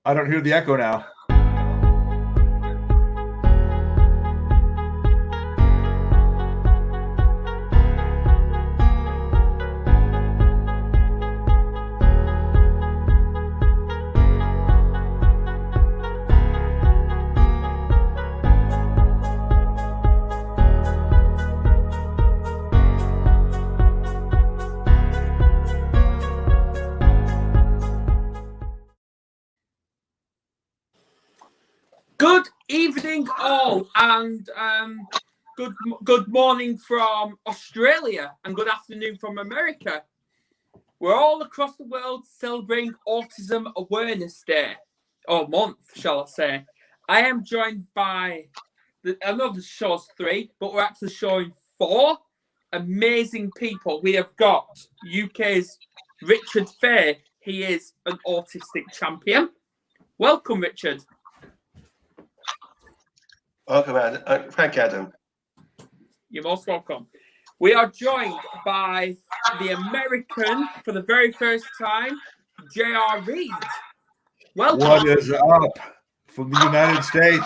I don't hear the echo now. Good evening, all, and good morning from Australia, and good afternoon from America. We're all across the world celebrating Autism Awareness Day, or month, shall I say. I am joined by, I know the show's 3, but we're actually showing 4 amazing people. We have got UK's Richard Fey. He is an autistic champion. Welcome, Richard. Welcome, Adam. Thank you, Adam. You're most welcome. We are joined by the American, for the very first time, J.R. Reid. Welcome. What is up from the United States?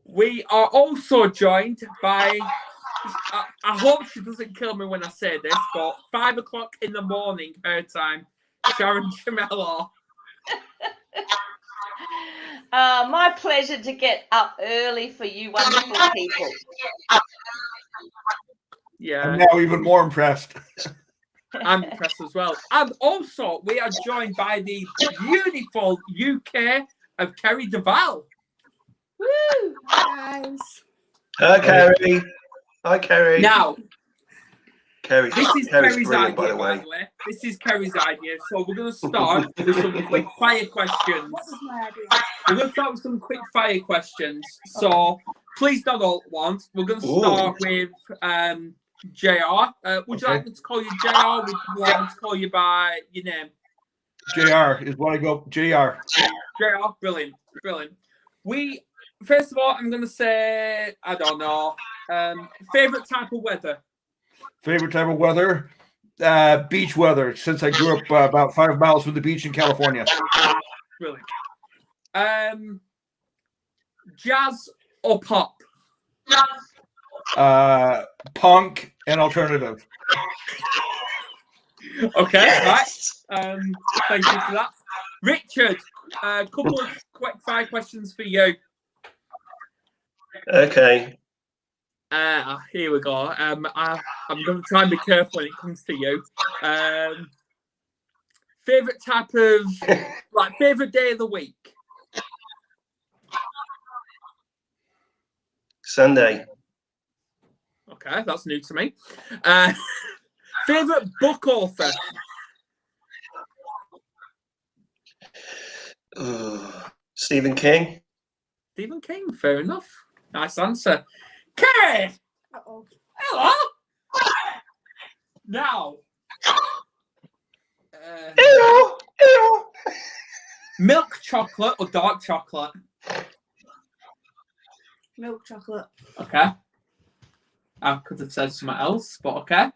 We are also joined by, I hope she doesn't kill me when I say this, but 5 o'clock in the morning, her time, Sharon Chemello. My pleasure to get up early for you wonderful people. Yeah. I'm now even more impressed. I'm impressed as well. And also, we are joined by the beautiful UK of Kerry DUVAL. Woo! Guys. Hi, Kerry. Hi, Kerry. Now, Kerry. this is Kerry's Kerry's brilliant, idea, by the way. This is Kerry's idea. So we're going to start with some quick fire questions. What was my idea? We're going to start with some quick fire questions. So please not all at once. We're going to start with JR. Would you like me to call you JR? Would you like me to call you by your name? JR is what I go. JR. JR, brilliant, brilliant. First of all, I'm going to say, I don't know, favorite type of weather? Favorite type of weather? Beach weather, since I grew up about 5 miles from the beach in California. Brilliant. Jazz or pop? Punk and alternative. Okay, right. Thank you for that. Richard, a couple of quick fire questions for you. Okay. Here we go. I'm going to try and be careful when it comes to you. Favorite type of, favorite day of the week? Sunday. Okay, that's new to me. Favorite book author? Stephen King. Stephen King, fair enough. Nice answer. Kerry! Uh-oh. Hello! Now. Hello. Hello. Milk chocolate or dark chocolate? Milk chocolate. Okay. I could have said something else, but okay.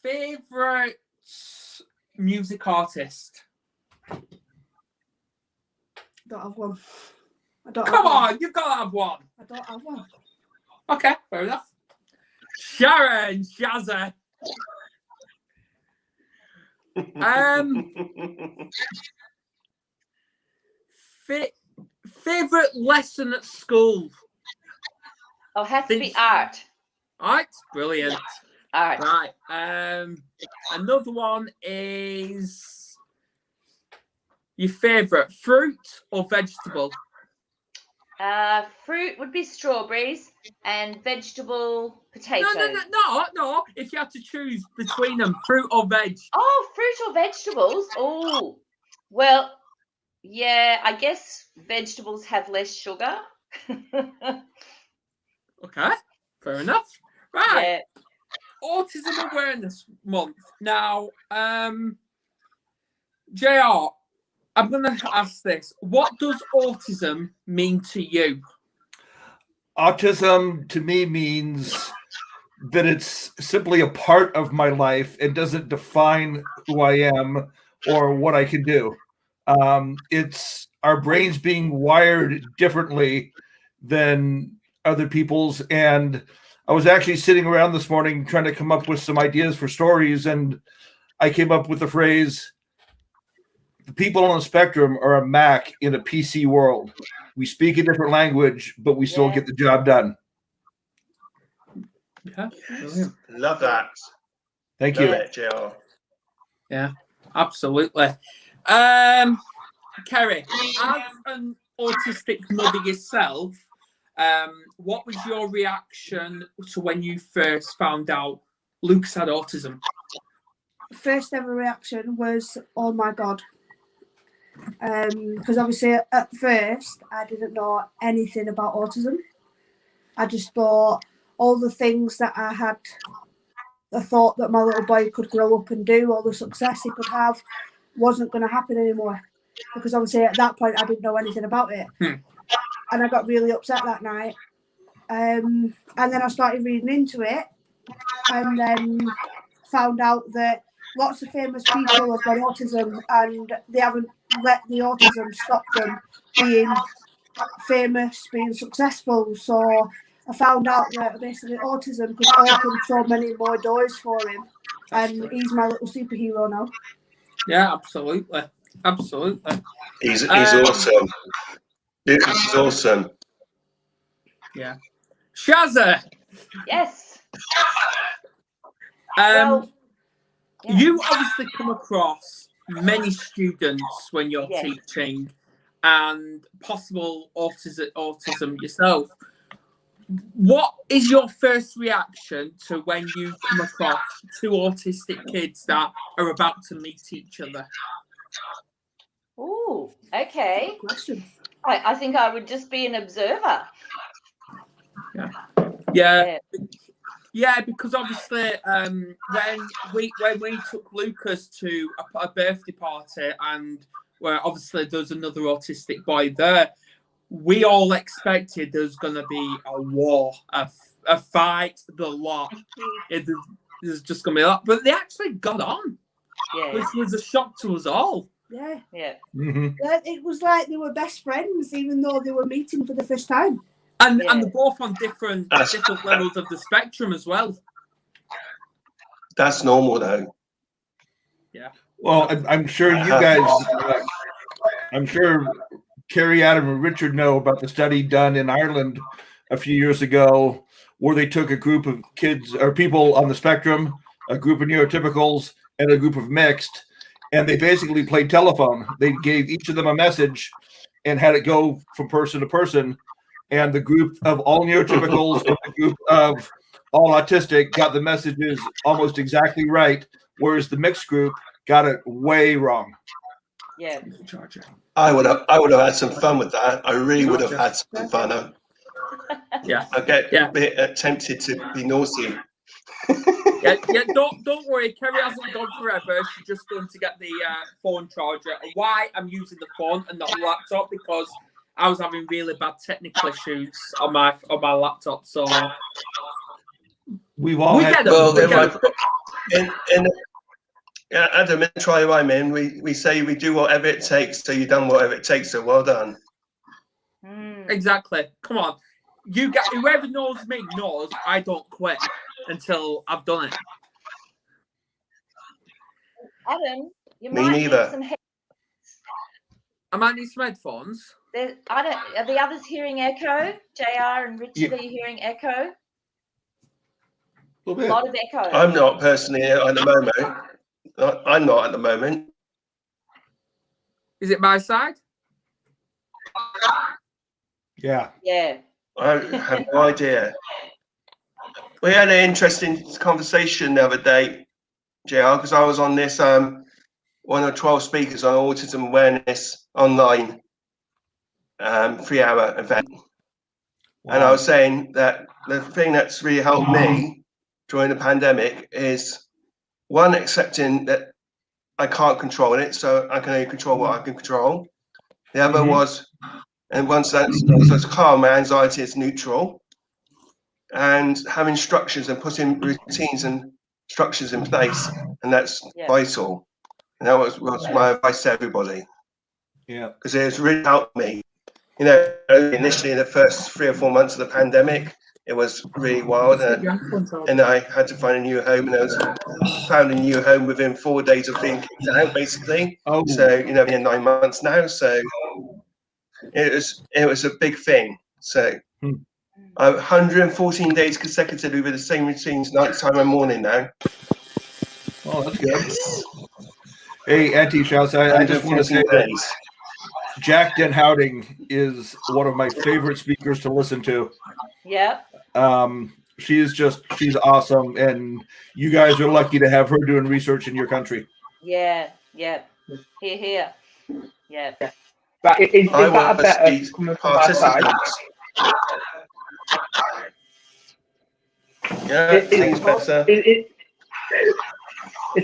Favorite music artist? Don't have one. I don't. Come on, you've got to have one. I don't have one. Okay, fair enough. Sharon Chemello. Favorite lesson at school? Oh, has to be art. Art, brilliant. Art. Right. Another one is your favorite fruit or vegetable? Fruit would be strawberries and vegetable potatoes. No. If you had to choose between them, fruit or veg. Oh, fruit or vegetables? Oh, well, yeah, I guess vegetables have less sugar. Okay, fair enough. Right. Yeah. Autism Awareness Month. Now, JR, I'm going to ask this. What does autism mean to you? Autism to me means that it's simply a part of my life and doesn't define who I am or what I can do. It's our brains being wired differently than other people's. And I was actually sitting around this morning trying to come up with some ideas for stories, and I came up with the phrase, the people on the spectrum are a Mac in a PC world. We speak a different language, but we still get the job done. Yeah, brilliant. Love that. Thank you. Love it, JR. Yeah, absolutely. Kerry, as an autistic mother yourself, what was your reaction to when you first found out Luke's had autism? First ever reaction was, oh my God. Because obviously at first I didn't know anything about autism. I just thought all the things that I thought that my little boy could grow up and do, all the success he could have, wasn't going to happen anymore. Because obviously at that point I didn't know anything about it. And I got really upset that night. And then I started reading into it, and then found out that lots of famous people have got autism, and they haven't let the autism stop them being famous, being successful. So I found out that basically autism could open so many more doors for him, and he's my little superhero now. Yeah, absolutely. Absolutely. He's awesome. Lucas is awesome. Yeah. Shazza. Yes. You obviously come across many students when you're teaching, and possible autism yourself. What is your first reaction to when you come across two autistic kids that are about to meet each other? Oh, okay. Good question. I think I would just be an observer. Yeah, because obviously when we took Lucas to a birthday party, and where obviously there's another autistic boy there, we all expected there's going to be a war, a fight, the lot. There's just going to be a lot. But they actually got on, which was a shock to us all. Yeah. Mm-hmm. Yeah, it was like they were best friends, even though they were meeting for the first time. And they're both on different levels of the spectrum as well. That's normal, though. Yeah. Well, I'm sure you guys, I'm sure Kerry, Adam, and Richard know about the study done in Ireland a few years ago, where they took a group of kids or people on the spectrum, a group of neurotypicals, and a group of mixed, and they basically played telephone. They gave each of them a message and had it go from person to person. And the group of all neurotypicals and the group of all autistic got the messages almost exactly right, whereas the mixed group got it way wrong. Yeah. I would have had some fun with that. I really would have had some fun. I get a bit tempted to be naughty. Don't worry. Kerry hasn't gone forever. She's just going to get the phone charger. Why I'm using the phone and not the laptop, because I was having really bad technical issues on my laptop, so we've all had. Adam, in Try Rhyme In, we say we do whatever it takes, so you've done whatever it takes. So well done. Exactly. Come on, you get whoever knows me knows I don't quit until I've done it. Adam, you Me might neither. need some headphones. I might need some headphones. Are the others hearing echo? JR and Richard, are you hearing echo? A lot of echo. I'm not personally at the moment. I'm not at the moment. Is it my side? Yeah. I have no idea. We had an interesting conversation the other day, JR, because I was on this one of 12 speakers on autism awareness online 3-hour event. Wow. And I was saying that the thing that's really helped me during the pandemic is, one, accepting that I can't control it, so I can only control what I can control. The other was, and once that's calm, my anxiety is neutral. and having structures and putting routines and structures in place, and that's vital. And that was my advice to everybody. Yeah, because it has really helped me. You know, initially in the first 3 or 4 months of the pandemic, it was really wild, and I had to find a new home, and I found a new home within 4 days of being kicked out, basically. Oh. So you know, in 9 months now, so it was a big thing. So 114 days consecutively with the same routines, night time and morning now. Oh, that's good. Hey, Aunty Shazza, I just want to say that Jack Den Houding is one of my favorite speakers to listen to. Yeah. She's awesome, and you guys are lucky to have her doing research in your country. Yeah. Here. Yeah. But is that a better coming from my side? Yeah, it seems better. It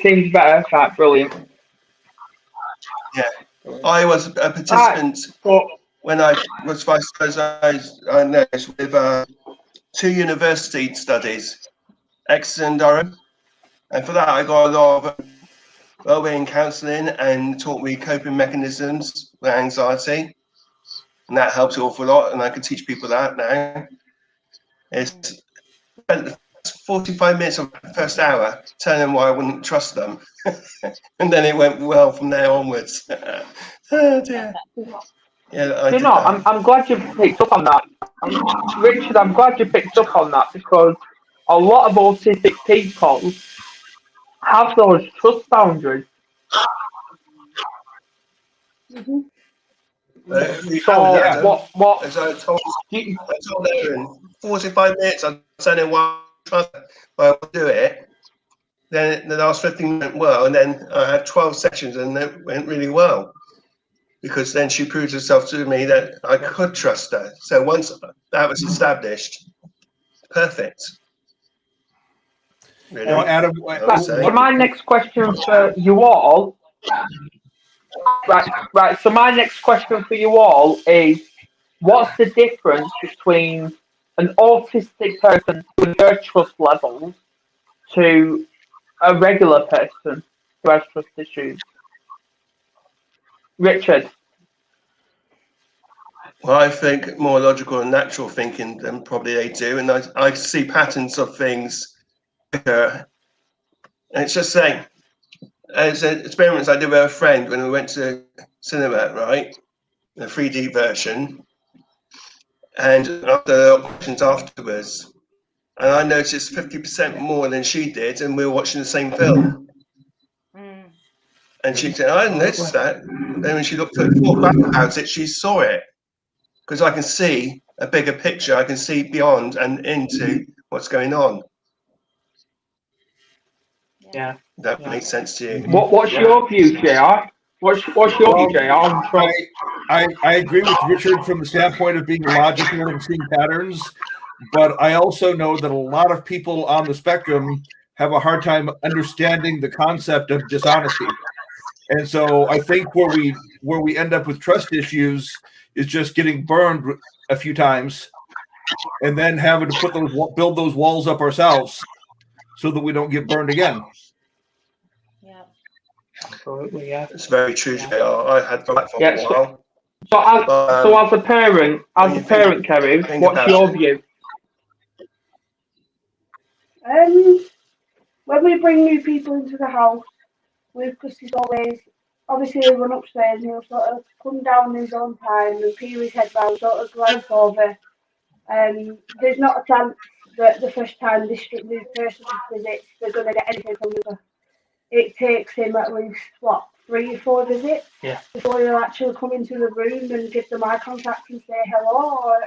seems better. That's brilliant. Yeah, I was a participant when I was vice president with 2 university studies, Exeter and Durham, and for that I got a lot of well-being counselling and taught me coping mechanisms with anxiety, and that helps an awful lot. And I can teach people that now. It's 45 minutes of the first hour telling them why I wouldn't trust them, and then it went well from there onwards. Oh dear. Yeah, you know, I'm glad you picked up on that, Richard. I'm glad you picked up on that, because a lot of autistic people have those trust boundaries. Mm-hmm. What? As I told Erin, 45 minutes. I'm saying why I will do it. Then the last 15 went well, and then I had 12 sessions, and it went really well, because then she proved herself to me that I could trust her. So once that was established, perfect. Really. Now, Adam, So my next question for you all, right. So my next question for you all is, what's the difference between an autistic person with their trust levels to a regular person who has trust issues? Richard. Well, I think more logical and natural thinking than probably they do, and I see patterns of things. And it's just saying, it's an experiment I did with a friend when we went to cinema, right? The 3D version, and after questions afterwards, and I noticed 50% more than she did, and we were watching the same film. And she said, I hadn't noticed that. Then when she thought back about it, she saw it. Because I can see a bigger picture, I can see beyond and into what's going on. Yeah. That makes sense to you. What's your view, JR? What's your view, JR? I agree with Richard from the standpoint of being logical and seeing patterns, but I also know that a lot of people on the spectrum have a hard time understanding the concept of dishonesty. And so I think where we end up with trust issues is just getting burned a few times, and then having to build those walls up ourselves so that we don't get burned again. Yeah. Absolutely, yeah. It's very true, JR. I had that for a while. So as a parent, Kerry, what's your view? When we bring new people into the house, because he's always, obviously he'll run upstairs and he'll sort of come down in his own time and peel his head round, sort of glance over. There's not a chance that the first time this new person visits, they're going to get anything from you. It takes him at least, 3 or 4 visits before he'll actually come into the room and give them eye contact and say hello or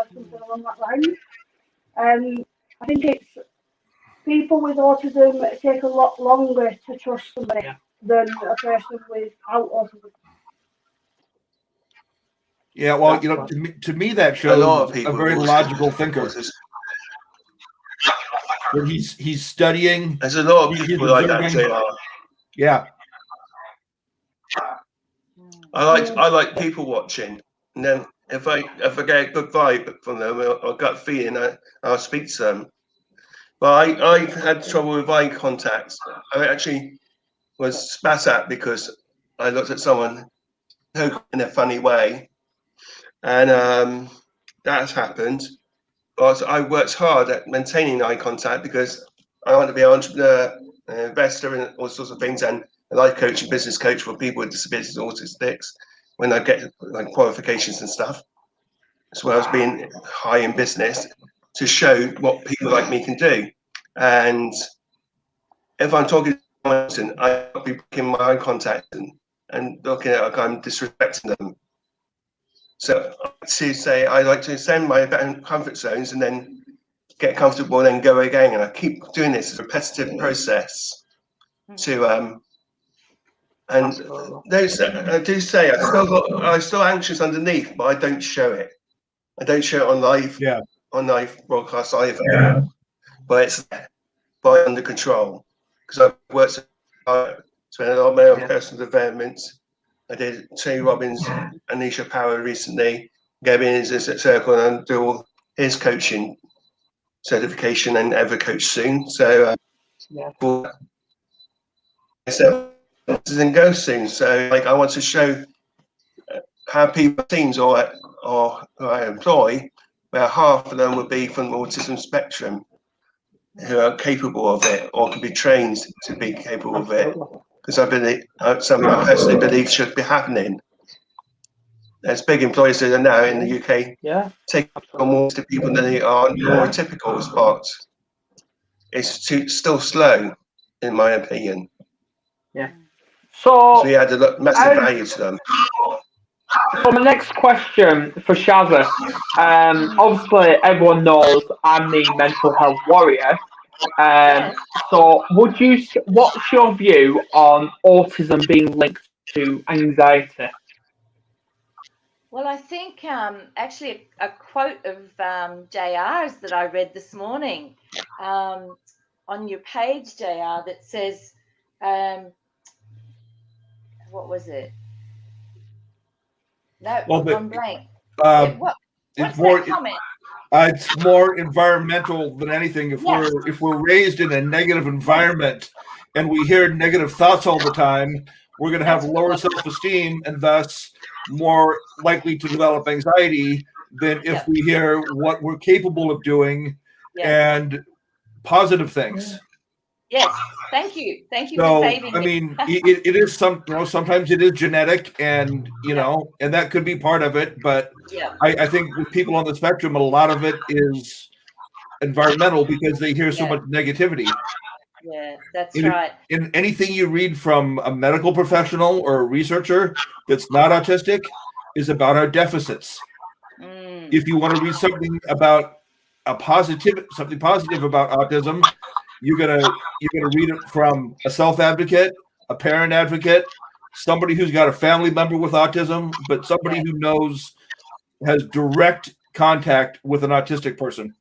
something along that line. I think it's people with autism take a lot longer to trust somebody than a person without autism. Yeah, well, to me that shows a very logical thinker. When he's studying. There's a lot of people like that too. Yeah. I like people watching, and then if I get a good vibe from them or gut feeling, I'll speak to them. But I had trouble with eye contact. I actually was spat at because I looked at someone in a funny way, and that has happened. But I worked hard at maintaining eye contact because I want to be an entrepreneur, an investor in all sorts of things, and a life coach and business coach for people with disabilities and autistics when I get like qualifications and stuff, as well as being high in business to show what people like me can do. And if I'm talking to someone, I'll be breaking my eye contact and looking at like I'm disrespecting them. So to say I like to extend my comfort zones and then get comfortable and then go again. And I keep doing this as a repetitive process to and those I do say I'm still anxious underneath, but I don't show it. I don't show it on live broadcast either. But it's under control because I've worked hard, spent a lot of money on personal development. I did Tony Robbins, Anisha Power recently, gave in his circle and do all his coaching certification and ever coach soon. So doesn't go soon. So like I want to show how people teams or who I employ, where half of them would be from the autism spectrum, who are capable of it or can be trained to be capable of it. Because I believe something I personally believe should be happening. There's big employers that are now in the UK taking on more to people than they are more typical, but it's still slow, in my opinion. Yeah. So we add a massive value to them. So my next question for Shazza. Obviously, everyone knows I'm the mental health warrior. So, what's your view on autism being linked to anxiety? Well, I think actually a quote of JR's that I read this morning on your page, JR, that says, what was it? No, I'm blank. What's that comment? It's more environmental than anything. If we're raised in a negative environment and we hear negative thoughts all the time, we're going to have lower self-esteem and thus more likely to develop anxiety than if we hear what we're capable of doing and positive things. Yes, thank you for saving me. I mean, it is sometimes it is genetic, and and that could be part of it. But I think with people on the spectrum, a lot of it is environmental because they hear so much negativity. Yeah, that's right. In anything you read from a medical professional or a researcher that's not autistic is about our deficits. If you want to read something about something positive about autism, you're gonna read it from a self-advocate, a parent advocate, somebody who's got a family member with autism, but somebody who has direct contact with an autistic person.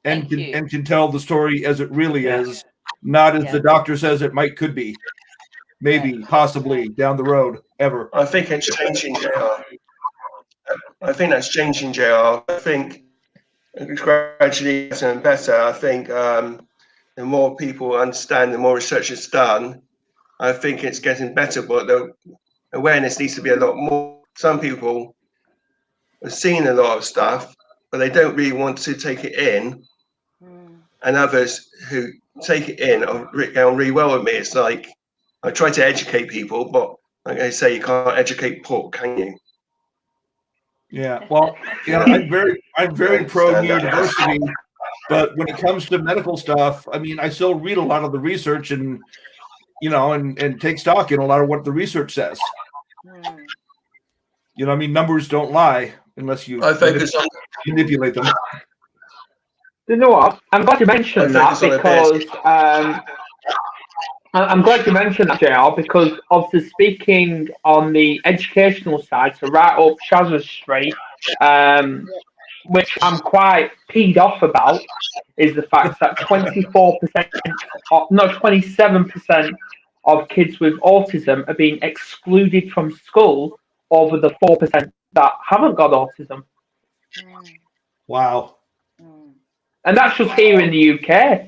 And can tell the story as it really is, not as the doctor says it could be, maybe, possibly down the road, ever. I think it's changing, JR. I think that's changing, JR. I think it's gradually getting better. I think the more people understand, the more research is done. I think it's getting better, but the awareness needs to be a lot more. Some people are seeing a lot of stuff, but they don't really want to take it in. And others who take it in are going really well with me. It's like I try to educate people, but like I say, you can't educate pork, can you? Yeah, well, I'm very pro neurodiversity, but when it comes to medical stuff, I mean, I still read a lot of the research and and take stock in a lot of what the research says. I mean, numbers don't lie unless you manipulate them. You know what? I'm glad you mentioned that because I'm glad you mentioned that, JR, because obviously speaking on the educational side, so right up Shazza's street, which I'm quite peed off about, is the fact that 27% of kids with autism are being excluded from school over the 4% that haven't got autism. Wow. And that's just here in the UK.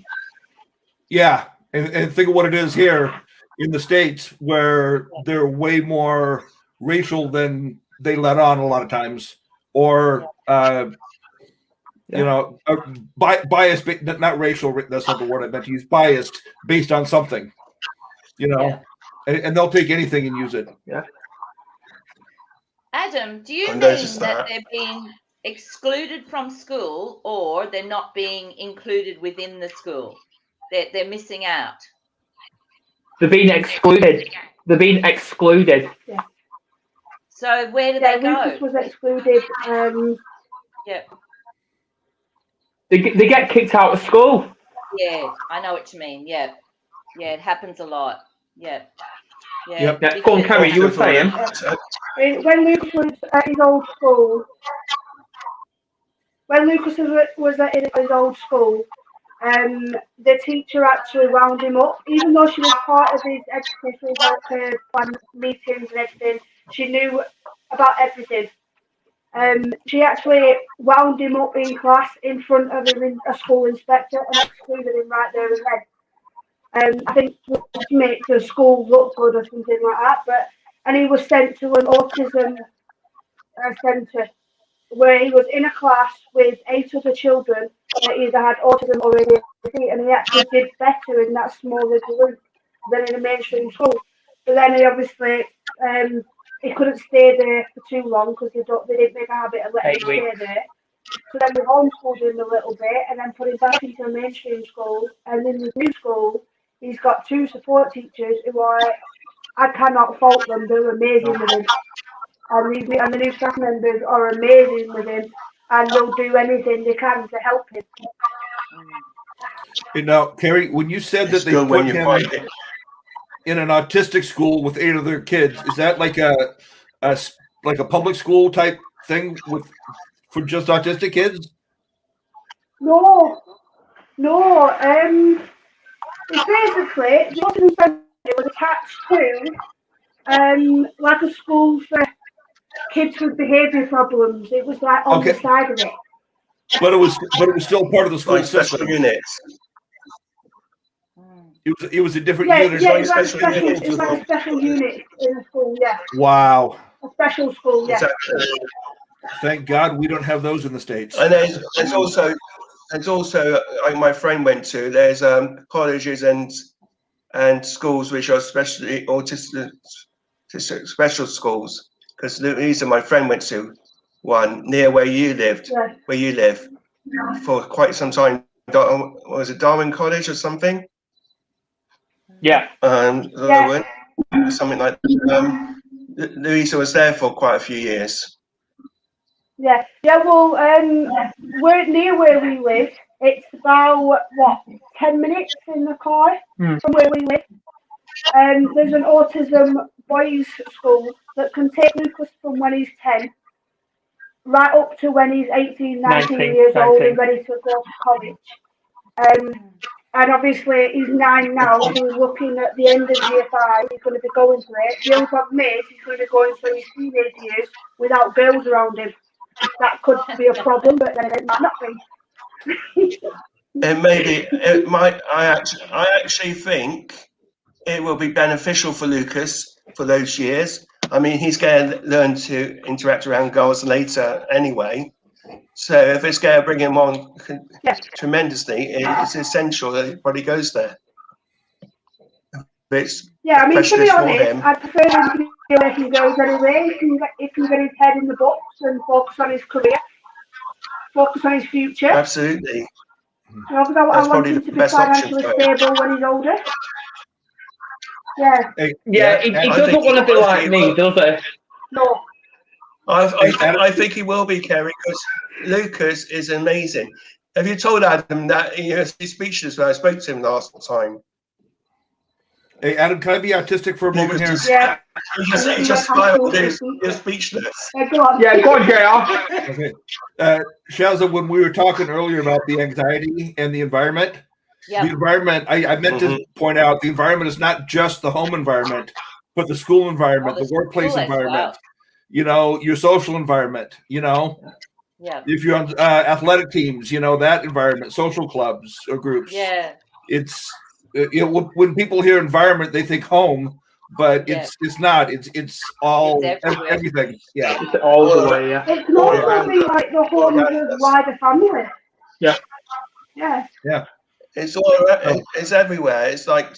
Yeah, and think of what it is here in the States, where they're way more racial than they let on a lot of times, or you know, biased, not racial. That's not the word I meant to use. Biased based on something, you know, and they'll take anything and use it. Yeah. Adam, do you mean that they're being excluded from school, or they're not being included within the school? They're missing out. They're being excluded. They're being excluded. Yeah. So where do they go? Lucas was excluded. Yeah. They get kicked out of school. Yeah, I know what you mean. Yeah. Yeah, it happens a lot. Yeah. Yeah. Yeah. Go on, Kerry, you were saying. When Lucas was at his old school, the teacher actually wound him up, even though she was part of his education, plan meetings and everything. She knew about everything. She actually wound him up in class in front of a school inspector and excluded him right there and then. I think to make the school look good or something like that. And he was sent to an autism centre where he was in a class with 8 other children that either had autism or ADHD, and he actually did better in that smaller group than in a mainstream school. But then he obviously he couldn't stay there for too long because they didn't make a habit of letting him stay there. So then we homeschooled him a little bit and then put him back into a mainstream school. And in the new school, he's got 2 support teachers who I cannot fault them. They're amazing with him. And the new staff members are amazing with him, and they'll do anything they can to help him. You know, Kerry, when you said that they put him in an autistic school with 8 other kids, is that like a public school type thing for just autistic kids? No. It's basically the autism centre was attached to like a school for kids with behaviour problems. It was like on the side of it. But it was still part of the school system. Special units. It was a different unit. Yeah, it's like a special unit in the school, yeah. Wow. A special school, yeah. Exactly. Thank God we don't have those in the States. And there's also like my friend went to, there's colleges and schools which are especially autistic special schools, because the reason my friend went to one near where you live for quite some time. Was it Darwin College or something? Yeah. Something like that. Louisa was there for quite a few years. Yeah. Well, we're near where we live. It's about 10 minutes in the car from where we live. There's an autism boys' school that can take Lucas from when he's 10 right up to when he's 18, 19 years old and ready to go to college. And obviously he's 9 now, so he's looking at the end of year 5, he's going to be going for it. The only problem is he's going to be going through his teenage years without girls around him. That could be a problem, but then it might not be. It might. I actually think it will be beneficial for Lucas for those years. I mean, he's going to learn to interact around girls later anyway. So if it's going to bring him on tremendously, it's essential that he probably goes there. Yeah, I mean, to be honest, I prefer him to be where he goes anyway. If he can get his head in the books and focus on his career, focus on his future. Absolutely. You know, because I want him to be financially stable when he's older. Yeah. He doesn't want to be like me, does he? No. I think he will be, Kerry, because Lucas is amazing. Have you told Adam that he's speechless when I spoke to him last time? Hey, Adam, can I be autistic for a moment here? Yeah. He just smiled. You're speechless. Go on. Yeah, go on, JR. Okay. Shazza, when we were talking earlier about the anxiety and the environment, the environment, I meant to point out, the environment is not just the home environment, but the school environment, the workplace environment. you know, your social environment, you know, Yeah. if you're on athletic teams, you know, that environment, social clubs or groups. Yeah. It's, you know, when people hear environment, they think home, but it's not. It's all It's everywhere. everything. Yeah. It's all the way, yeah. It can also be like the whole of the wider family. Yeah. Yeah. Yeah. It's all around, it's everywhere. It's like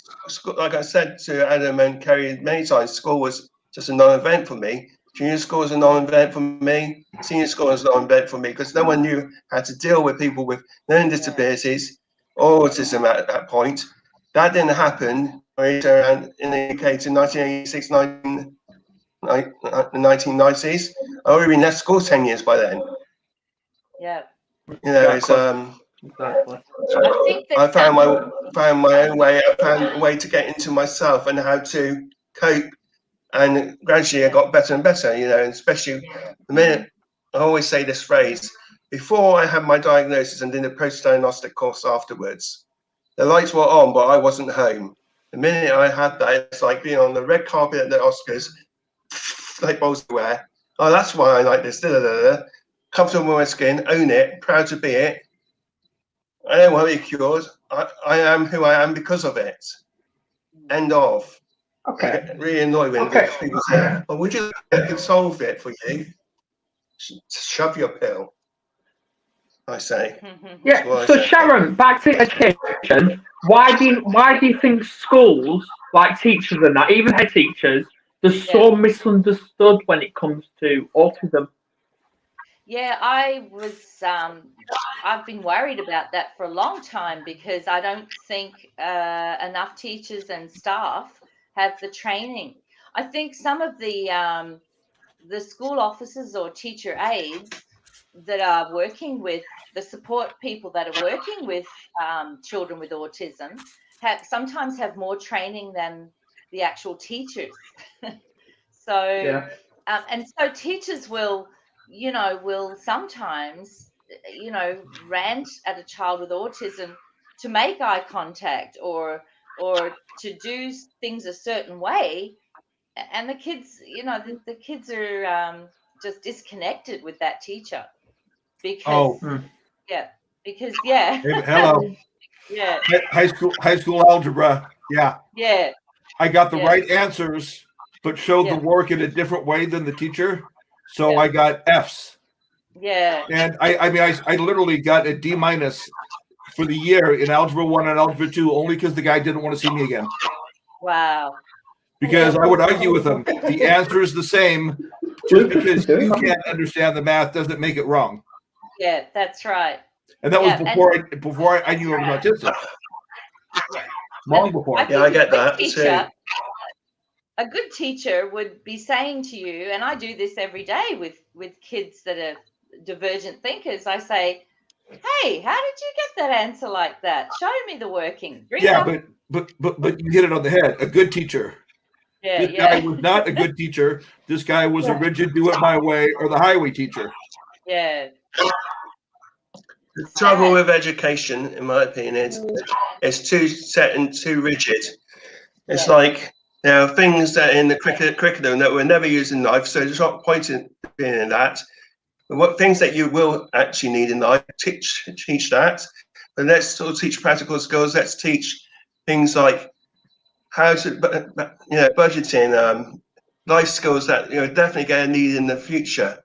I said to Adam and Kerry many times, school was just a non-event for me. Junior school was a non-event for me. Senior school was a non-event for me because no one knew how to deal with people with learning disabilities or autism at that point. That didn't happen around in the UK to 1986, 1990s. I already been left school 10 years by then. Yeah. You know, it's Exactly. I think that I found my own way. I found a way to get into myself and how to cope. And gradually, I got better and better. You know, and especially the minute I always say this phrase: before I had my diagnosis and did a post-diagnostic course afterwards, the lights were on, but I wasn't home. The minute I had that, it's like being on the red carpet at the Oscars, like balls to wear. Oh, that's why I like this. Comfortable with my skin, own it, proud to be it. I don't want to be cured. I am who I am because of it. End of. Okay. I get really annoyed when people say, "Oh, would you like I could solve it for you?" Shove your pill. I say. Yeah. So Sharon, back to education. Why do you think schools, like teachers and that, even head teachers, they're so misunderstood when it comes to autism? Yeah, I've been worried about that for a long time because I don't think enough teachers and staff have the training. I think some of the school officers or teacher aides that are working with the support people that are working with children with autism sometimes have more training than the actual teachers. So, and so teachers will sometimes, rant at a child with autism to make eye contact or to do things a certain way, and the kids, the kids are just disconnected with that teacher because because Hello. yeah, High school algebra. Yeah. yeah, I got the right answers, but showed the work in a different way than the teacher. So I got Fs. yeah. And I literally got a D- for the year in Algebra 1 and Algebra 2 only because the guy didn't want to see me again. Wow. Because I would argue with him. The answer is the same. Just because you can't understand the math doesn't make it wrong. Yeah, that's right. And that was before I knew I was autistic. Long before. I get that too. A good teacher would be saying to you, and I do this every day with kids that are divergent thinkers. I say, "Hey, how did you get that answer like that? Show me the working." But you hit it on the head. A good teacher. Yeah, this guy was not a good teacher. This guy was a rigid, do it my way, or the highway teacher. Yeah. The trouble with education, in my opinion, is it's too set and too rigid. It's like there are things that in the curriculum that were never used in life, so there's not point in being in that. But what things that you will actually need in life, teach that. But let's sort of teach practical skills. Let's teach things like how to, budgeting, life skills that definitely going to need in the future.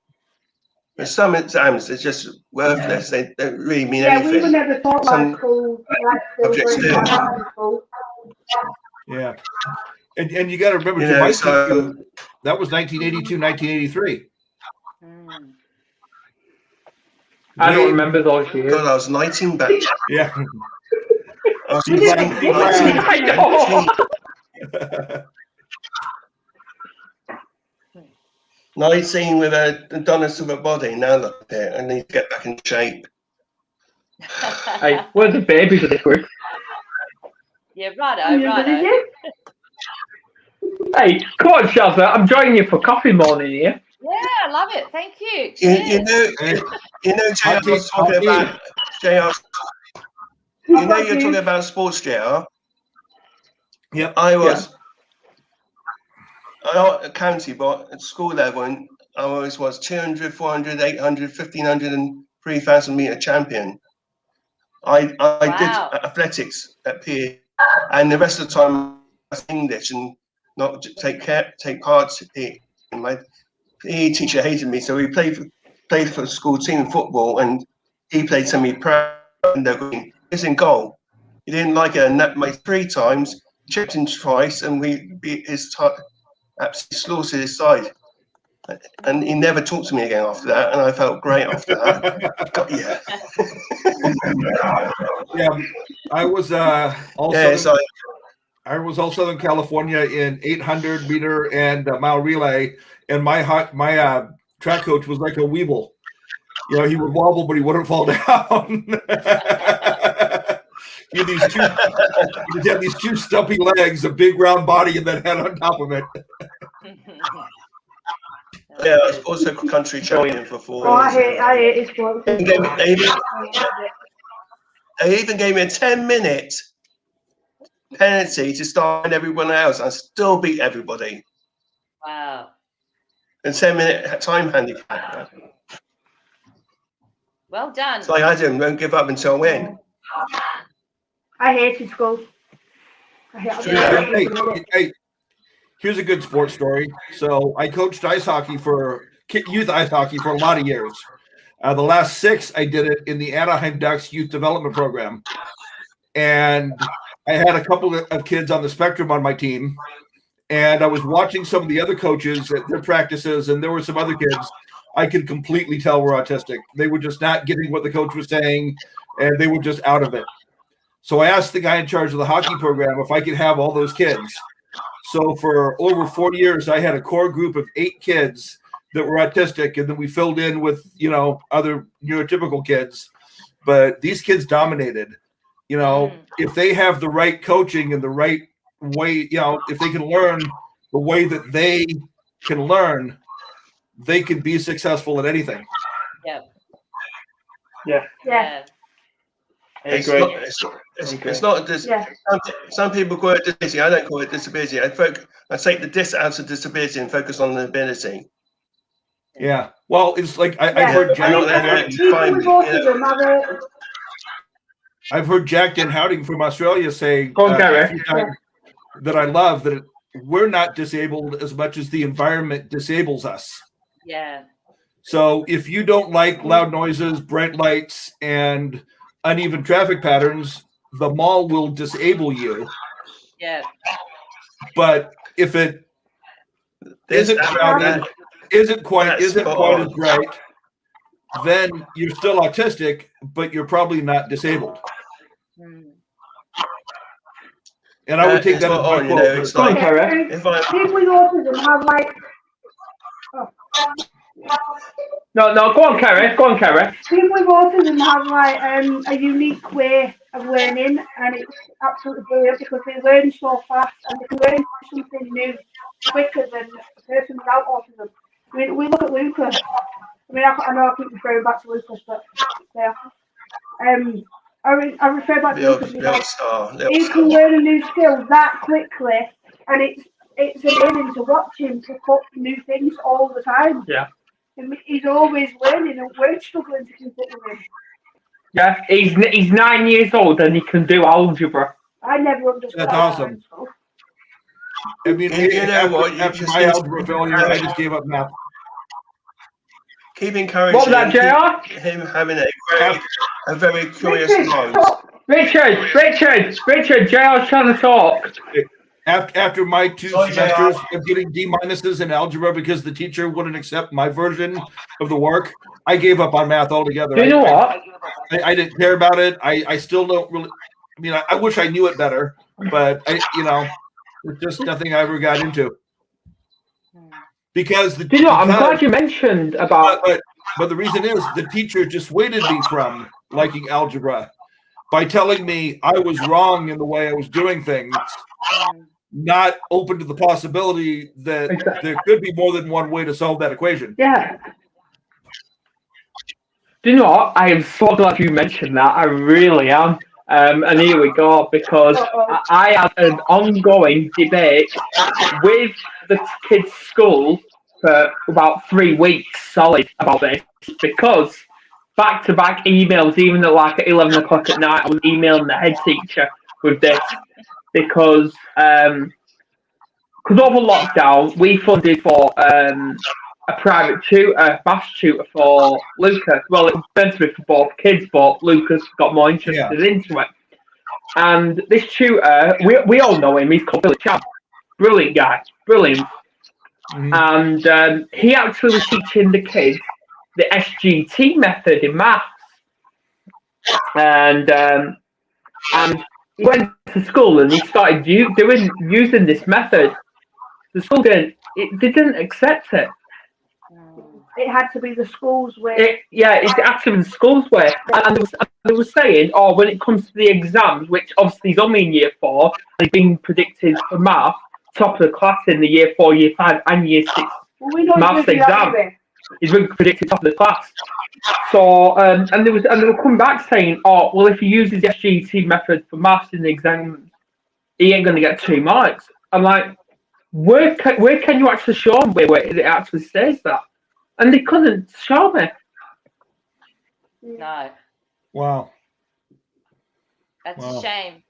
But some exams are just worthless. They don't really mean anything. Yeah, we were never taught life skills. Yeah. And you got to remember, that was 1982, 1983. I don't remember those years. God, I was 19 back. Yeah. I was 19 with a dullness of a body. Now look at it. I need to get back in shape. Hey, where's the baby for this week? Yeah, righto. Hey, come on, Shazza. I'm joining you for coffee morning here. Yeah, I love it. Thank you. You know, JR was talking about JR. You know, you're talking about sports, JR. Yeah, I was. I not at county, but at school level, and I always was 200, 400, 800, 1500 and 3000 meter champion. I did athletics at PE, and the rest of the time I was English and not take part in PE. My PE teacher hated me, so we played for the school team in football, and he played semi-pro. He was in goal. He didn't like it, and that made 3 times, chipped him twice, and we beat his absolutely slaughtered his side. And he never talked to me again after that, and I felt great after that. Yeah, I was I was all Southern California in 800 meter and mile relay, and my track coach was like a weeble. You know, he would wobble, but he wouldn't fall down. He had these two stumpy legs, a big round body, and then head on top of it. Yeah, I was also country champion for 4 years. I hate his sport. They even gave me a 10-minute penalty to start everyone else. I still beat everybody. Wow. And 10-minute time handicap. Well done. It's like Adam, won't give up until I win. I hated school. Hey, here's a good sports story. So I coached youth ice hockey for a lot of years. The last 6, I did it in the Anaheim Ducks youth development program. And I had a couple of kids on the spectrum on my team. And I was watching some of the other coaches at their practices, and there were some other kids I could completely tell were autistic. They were just not getting what the coach was saying, and they were just out of it. So I asked the guy in charge of the hockey program if I could have all those kids. So for over 4 years, I had a core group of 8 kids that were autistic, and then we filled in with, other neurotypical kids. But these kids dominated. If they have the right coaching and the right way, if they can learn the way that they can learn, they can be successful at anything. Yeah. It's not a some people call it disability. I don't call it disability. I take the dis out of disability and focus on the ability. Yeah. Well, it's like I've heard I've heard Jack Den Houting from Australia say that I love that we're not disabled as much as the environment disables us. Yeah. So if you don't like loud noises, bright lights, and uneven traffic patterns, the mall will disable you. Yeah. But if it isn't crowded, isn't quite as bright, then you're still autistic, but you're probably not disabled. And I would take that as my quote. It's like people with autism have like. No, go on, Kerry. People with autism have like a unique way of learning, and it's absolutely brilliant because they learn so fast and they can learn something new quicker than a person without autism. I mean, we look at Lucas. I mean, I know I keep referring back to Lucas, but yeah. I refer back to Lucas because he can learn a new skill that quickly, and it's amazing to watch him pick up new things all the time. Yeah. He's always learning, and we're struggling to keep up with him. Yeah, he's 9 years old and he can do algebra. I never understood. That's awesome. I mean, after my algebra failure, I just gave up math. Keep encouraging him having a very curious mind. Richard, JR's trying to talk. After my 2 semesters of getting D-minuses in algebra because the teacher wouldn't accept my version of the work, I gave up on math altogether. Do you know what? I didn't care about it. I still don't really. I mean, I wish I knew it better, but it's just nothing I ever got into. Because I'm glad you mentioned about. But the reason is the teacher dissuaded me from liking algebra by telling me I was wrong in the way I was doing things. Not open to the possibility that there could be more than one way to solve that equation. Yeah. Do you know what? I am so glad you mentioned that. I really am. And here we go, because I had an ongoing debate with the kids' school for about 3 weeks solid about this, because back-to-back emails, even at like at 11 o'clock at night, I was emailing the head teacher with this, because over lockdown, we funded for a private tutor, maths tutor for Lucas. Well, it was meant to be for both kids, but Lucas got more interested into it. And this tutor, we all know him, he's called Billy Champ. Brilliant guy, brilliant. Mm-hmm. And he actually was teaching the kids the SGT method in maths. And he went to school and he started using this method. The school they didn't accept it. It had to be the school's way. It had to be the school's way. And they were saying, when it comes to the exams, which obviously is only in year 4, they've been predicted for math, top of the class in the year 4, year 5, and year 6 maths exam. He's been predicted top of the class. So, and they were coming back saying, if he uses the SGT method for maths in the exam, he ain't going to get 2 marks. I'm like, where can you actually show them where it actually says that? And they couldn't show me. No. Wow. That's a shame.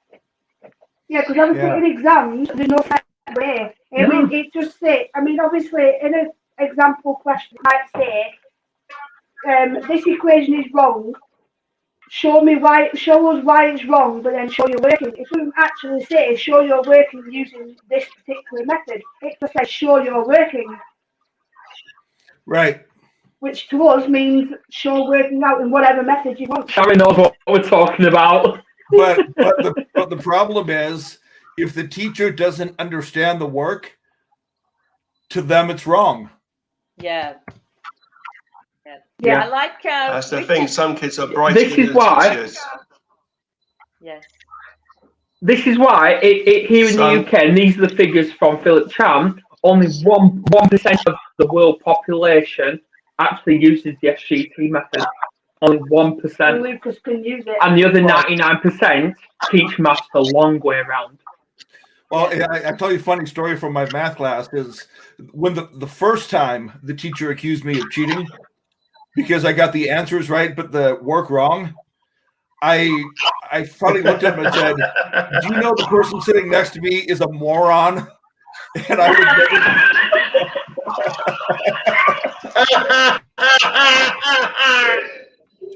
Yeah, because obviously in exams, there's no way. It just say, obviously in an example question, it might say, this equation is wrong. Show us why it's wrong, but then show your working. It doesn't actually say show your working using this particular method. It just says show your working. Right. Which to us means show working out in whatever method you want. Sharon knows what we're talking about. But the problem is, if the teacher doesn't understand the work, to them it's wrong. Yeah. Yeah. I like. That's the thing. Some kids are brighter than the teachers. Yes. This is why here in the UK, and these are the figures from Philip Cham, only 1% of the world population actually uses the SGT method. Only 1%. And Lucas can use it. And the other 99% teach maths the long way around. Well, I tell you a funny story from my math class is when the first time the teacher accused me of cheating because I got the answers right but the work wrong, I finally looked at him and said, "Do you know the person sitting next to me is a moron?" And I would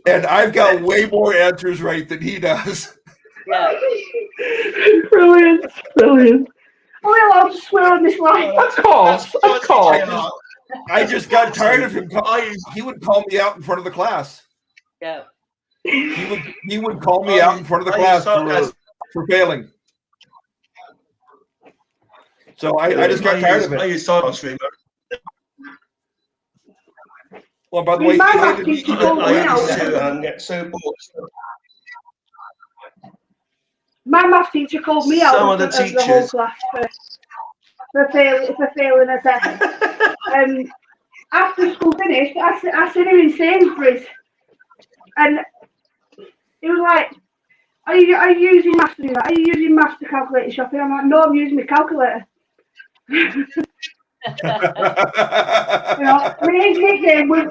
and I've got way more answers right than he does. Yeah. Brilliant. Are we allowed to swear on this line? Of course. I just got tired of him. He would call me out in front of the class. Yeah. He would call me out in front of the class for failing. So I just got tired of it. I use silence streamer. Well, by the way, I used to get so bored. My maths teacher called me out of the whole class for failing a test. After school finished, I seen him in Sainsbury's, and he was like, "Are you using maths to do that? Are you using maths to calculate your shopping?" I'm like, "No, I'm using my calculator." His nickname was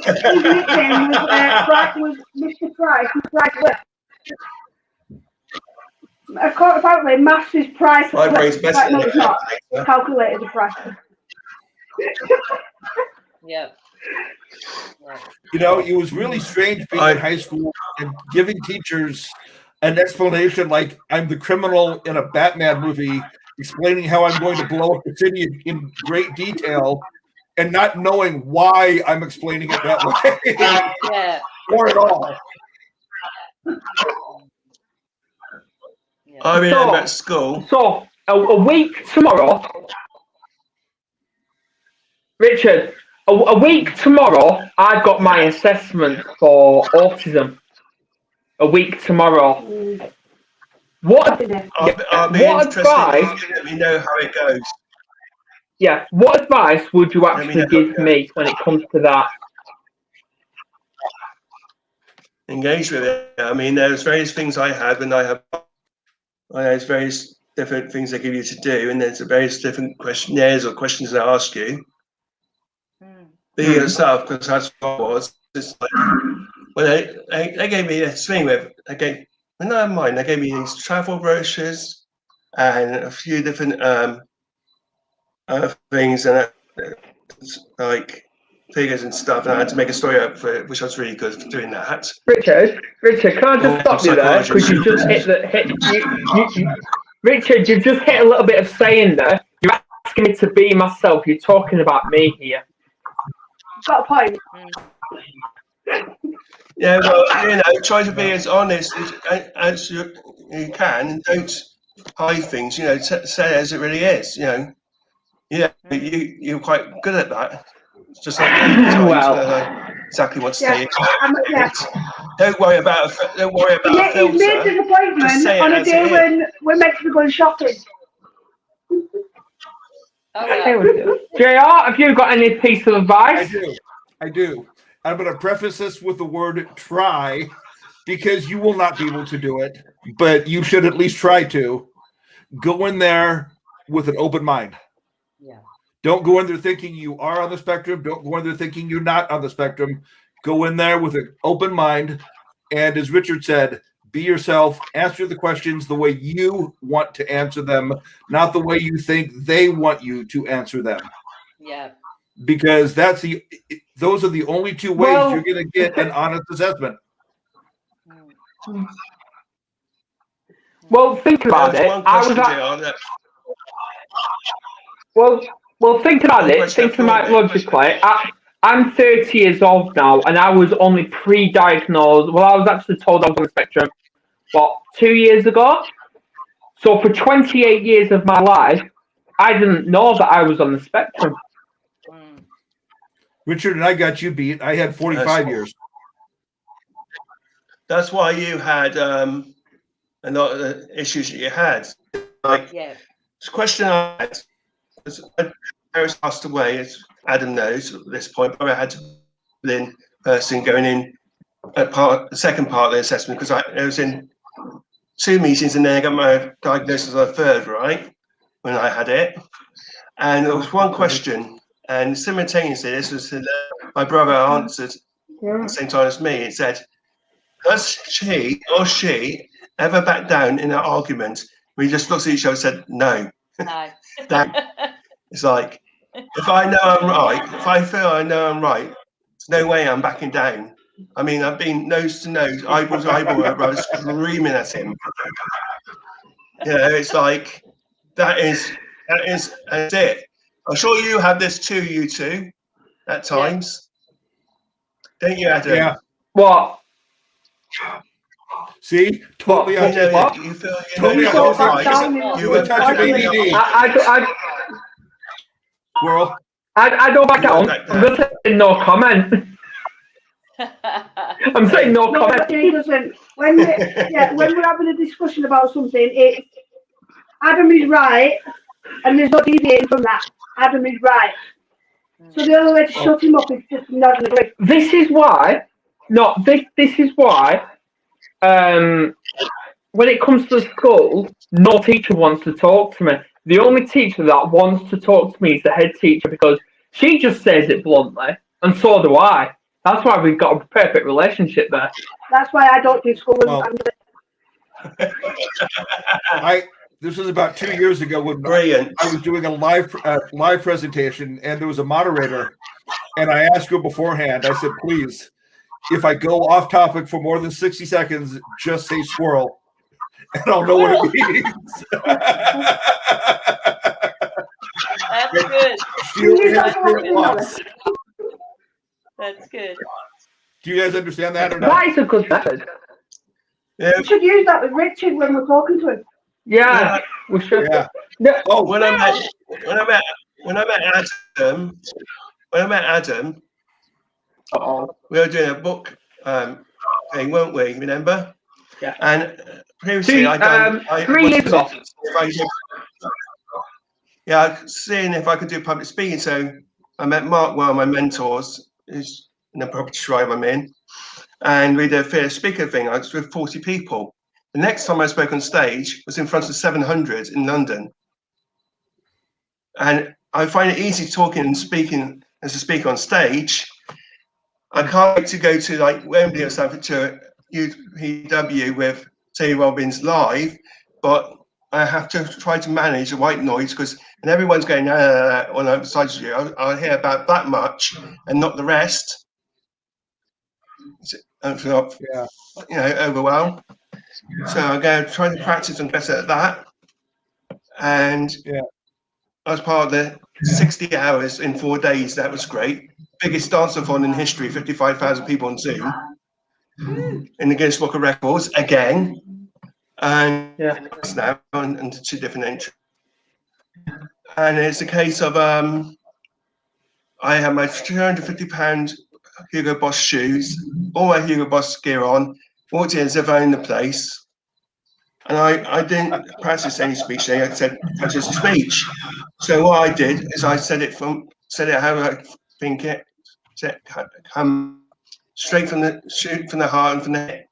Mr. Price. Apparently, maths is price. My brain's better no, it's not. Calculator's a price. Yeah. It was really strange being in high school and giving teachers an explanation like I'm the criminal in a Batman movie, explaining how I'm going to blow up the city in great detail and not knowing why I'm explaining it that way. Yeah. Or at all. I mean, I'm at school. So, a week tomorrow, Richard, a week tomorrow, I've got my assessment for autism. A week tomorrow. What advice? Let me know how it goes. Yeah, what advice would you actually give me when it comes to that? Engage with it. I mean, there's various things I have, and there's various different things they give you to do, and there's various different questionnaires or questions they ask you. be yourself, because that's what it was. It's like, well, they gave me a thing with, they gave me these travel brochures and a few different things, and like figures and stuff, and I had to make a story up for it, which I was really good for doing that. Richard, can I just stop you there? Because you just Richard, you've just hit a little bit of saying there. You're asking me to be myself. You're talking about me here. Got a point. Yeah, well, try to be as honest as you can, and don't hide things. Say it as it really is. You're quite good at that. It's just like exactly what to say. Don't worry about a filter. He's made an appointment on a day when we're meant to be going shopping. JR, have you got any piece of advice? I do. I'm going to preface this with the word try, because you will not be able to do it, but you should at least try to. Go in there with an open mind. Yeah. Don't go in there thinking you are on the spectrum. Don't go in there thinking you're not on the spectrum. Go in there with an open mind. And as Richard said, be yourself. Answer the questions the way you want to answer them, not the way you think they want you to answer them. Yeah. Because those are the only two ways you're going to get an honest assessment. Well, think about it. Think about it. Think about it logically. I'm 30 years old now, and I was only pre-diagnosed. Well, I was actually told I was on the spectrum, 2 years ago? So for 28 years of my life, I didn't know that I was on the spectrum. Richard and I got you beat. I had 45 years. That's why you had a lot of the issues that you had. It's a question I had. Parents passed away, as Adam knows at this point, but I had to then person going in at the second part of the assessment, because I was in 2 meetings, and then I got my diagnosis on the third, right, when I had it. And there was one question, and simultaneously, this was my brother answered at the same time as me. It said, does he or she ever back down in an argument? We just looked at each other and said, no. No. It's like, if I know I'm right, if I feel I know I'm right, there's no way I'm backing down. I mean, I've been nose to nose, eyeball to eyeball, I was screaming at him. It's like, that's it. I'm sure you have this too, you two, at times. Don't you, Adam? Yeah. What? See? Totally you feel you touch ADD. I don't back down. I'm going to say no comment. I'm saying no comment. He doesn't. When we're having a discussion about something, it's Adam is right, and there's no deviating from that. Adam is right. So the only way to shut him up is just nod and agree. This is why. When it comes to school, no teacher wants to talk to me. The only teacher that wants to talk to me is the head teacher, because she just says it bluntly, and so do I. That's why we've got a perfect relationship there. That's why I don't do school. This was about 2 years ago when Brilliant. I was doing a live presentation, and there was a moderator, and I asked her beforehand. I said, please, if I go off topic for more than 60 seconds, just say squirrel, and I'll know what it means. That's good. That's good. Do you guys understand that or not? That is a good method. Yeah. We should use that with Richard when we're talking to him. Yeah, we should. Yeah. Oh, when I met Adam, we were doing a book thing, weren't we? Remember? Yeah. And previously, 3 years ago. Seeing if I could do public speaking. So I met Mark, one of my mentors, who's in the property tribe I'm in, and we did a fair speaker thing. I was with 40 people. The next time I spoke on stage was in front of 700 in London. And I find it easy talking and speaking as a speaker on stage, I can't wait to go to like Wembley or something to UPW with Tony Robbins live, but I have to try to manage the white noise because and everyone's going on the side of you. I'll hear about that much and not the rest. I feel, overwhelmed. So I'm going to try to practice and better at that. And I was part of the 60 hours in 4 days. That was great. Biggest dance-a-thon in history, 55,000 people on Zoom. In the Guinness Book of Records again. And now and 2 different entries. And it's a case of I have my £250 Hugo Boss shoes, all my Hugo Boss gear on, walked in as if I owned the place. And I didn't practice any speech. I said practice a speech. So what I did is I said it how I think it come straight from the heart and from the head.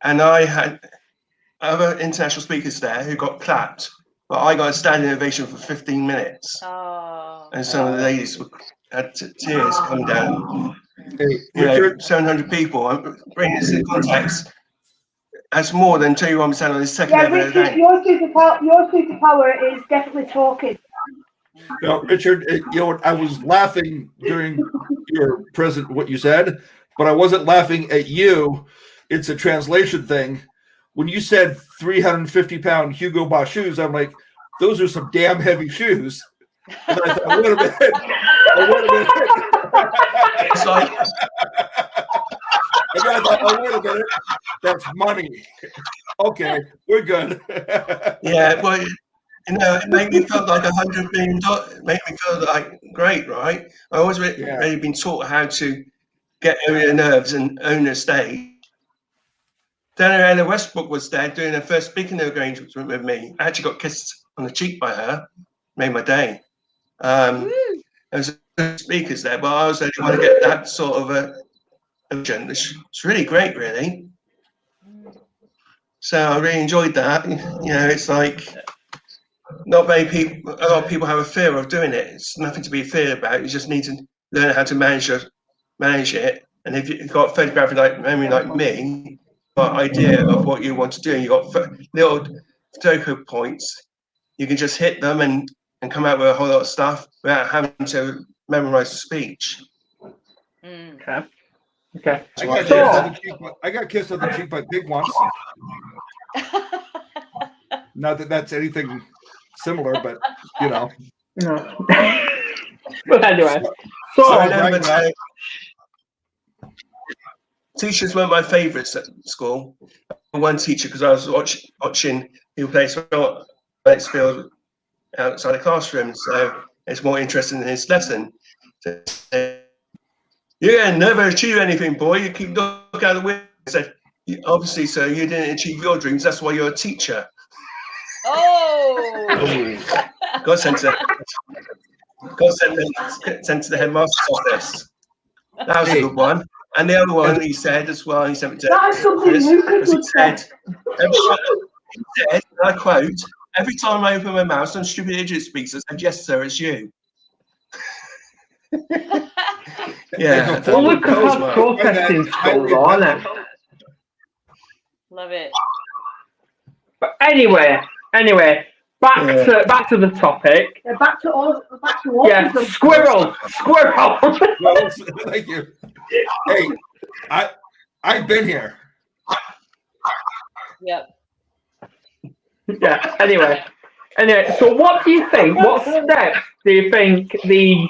And I had other international speakers there who got clapped, but I got a standing ovation for 15 minutes. Oh. And some of the ladies had tears come down. Hey, Richard, 700 people. I'm bringing this in context. That's more than 21% on his second ever event. Your superpower is definitely talking. No, Richard, I was laughing during your what you said, but I wasn't laughing at you. It's a translation thing. When you said 350-pound Hugo Boss shoes, I'm like, those are some damn heavy shoes. And I thought, wait a minute. It's like, and then I thought, wait a minute. That's money. Okay, we're good. Yeah, well, it made me feel like $100 million. It made me feel like great, right? I always really been taught how to get over your nerves and own a stage. Diana Westbrook was there doing her first speaking engagement with me. I actually got kissed on the cheek by her. Made my day. There was speakers there, but I also want to get that sort of it's really great, really. So I really enjoyed that. It's like not very people. A lot of people have a fear of doing it. It's nothing to be feared about. You just need to learn how to manage it. And if you've got photographic memory like me, got idea of what you want to do, and you got little focal points, you can just hit them and come out with a whole lot of stuff without having to memorize the speech. Okay. I got kissed on the cheek by Pig once. Not that that's anything similar, but No. But anyway, teachers weren't my favourites at school. One teacher, because I was watching who plays Field outside the classroom, so it's more interesting in his lesson. You're going to never achieve anything, boy. You keep looking out the window. I said, obviously, sir, you didn't achieve your dreams. That's why you're a teacher. Oh! Got sent to the headmaster's office. That was a good one. And the other one he said as well, he sent me to That's something you could say. And I quote, every time I open my mouth, some stupid idiot speaks. I said, yes, sir, it's you. Yeah. Well, look at how protesting school, aren't it? Love it. But anyway, back to the topic. Back to squirrel. Well, thank you. Hey, I've been here. Yep. Yeah. Anyway, so what do you think? What steps do you think the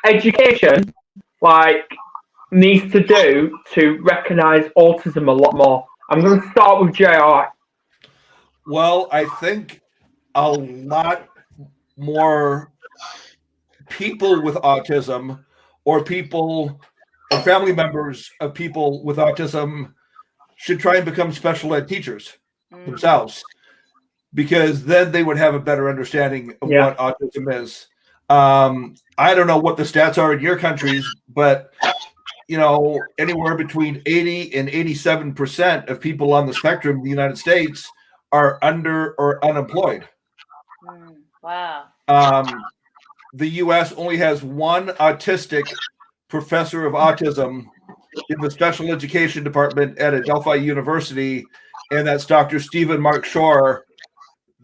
education needs to do to recognise autism a lot more? I'm going to start with JR. Well, I think a lot more people with autism or family members of people with autism should try and become special ed teachers themselves, because then they would have a better understanding of what autism is. I don't know what the stats are in your countries, but anywhere between 80 and 87% of people on the spectrum in the United States are under or unemployed. Wow. the U.S. only has one autistic professor of autism in the special education department at Adelphi University, and that's Dr. Stephen Mark Shore,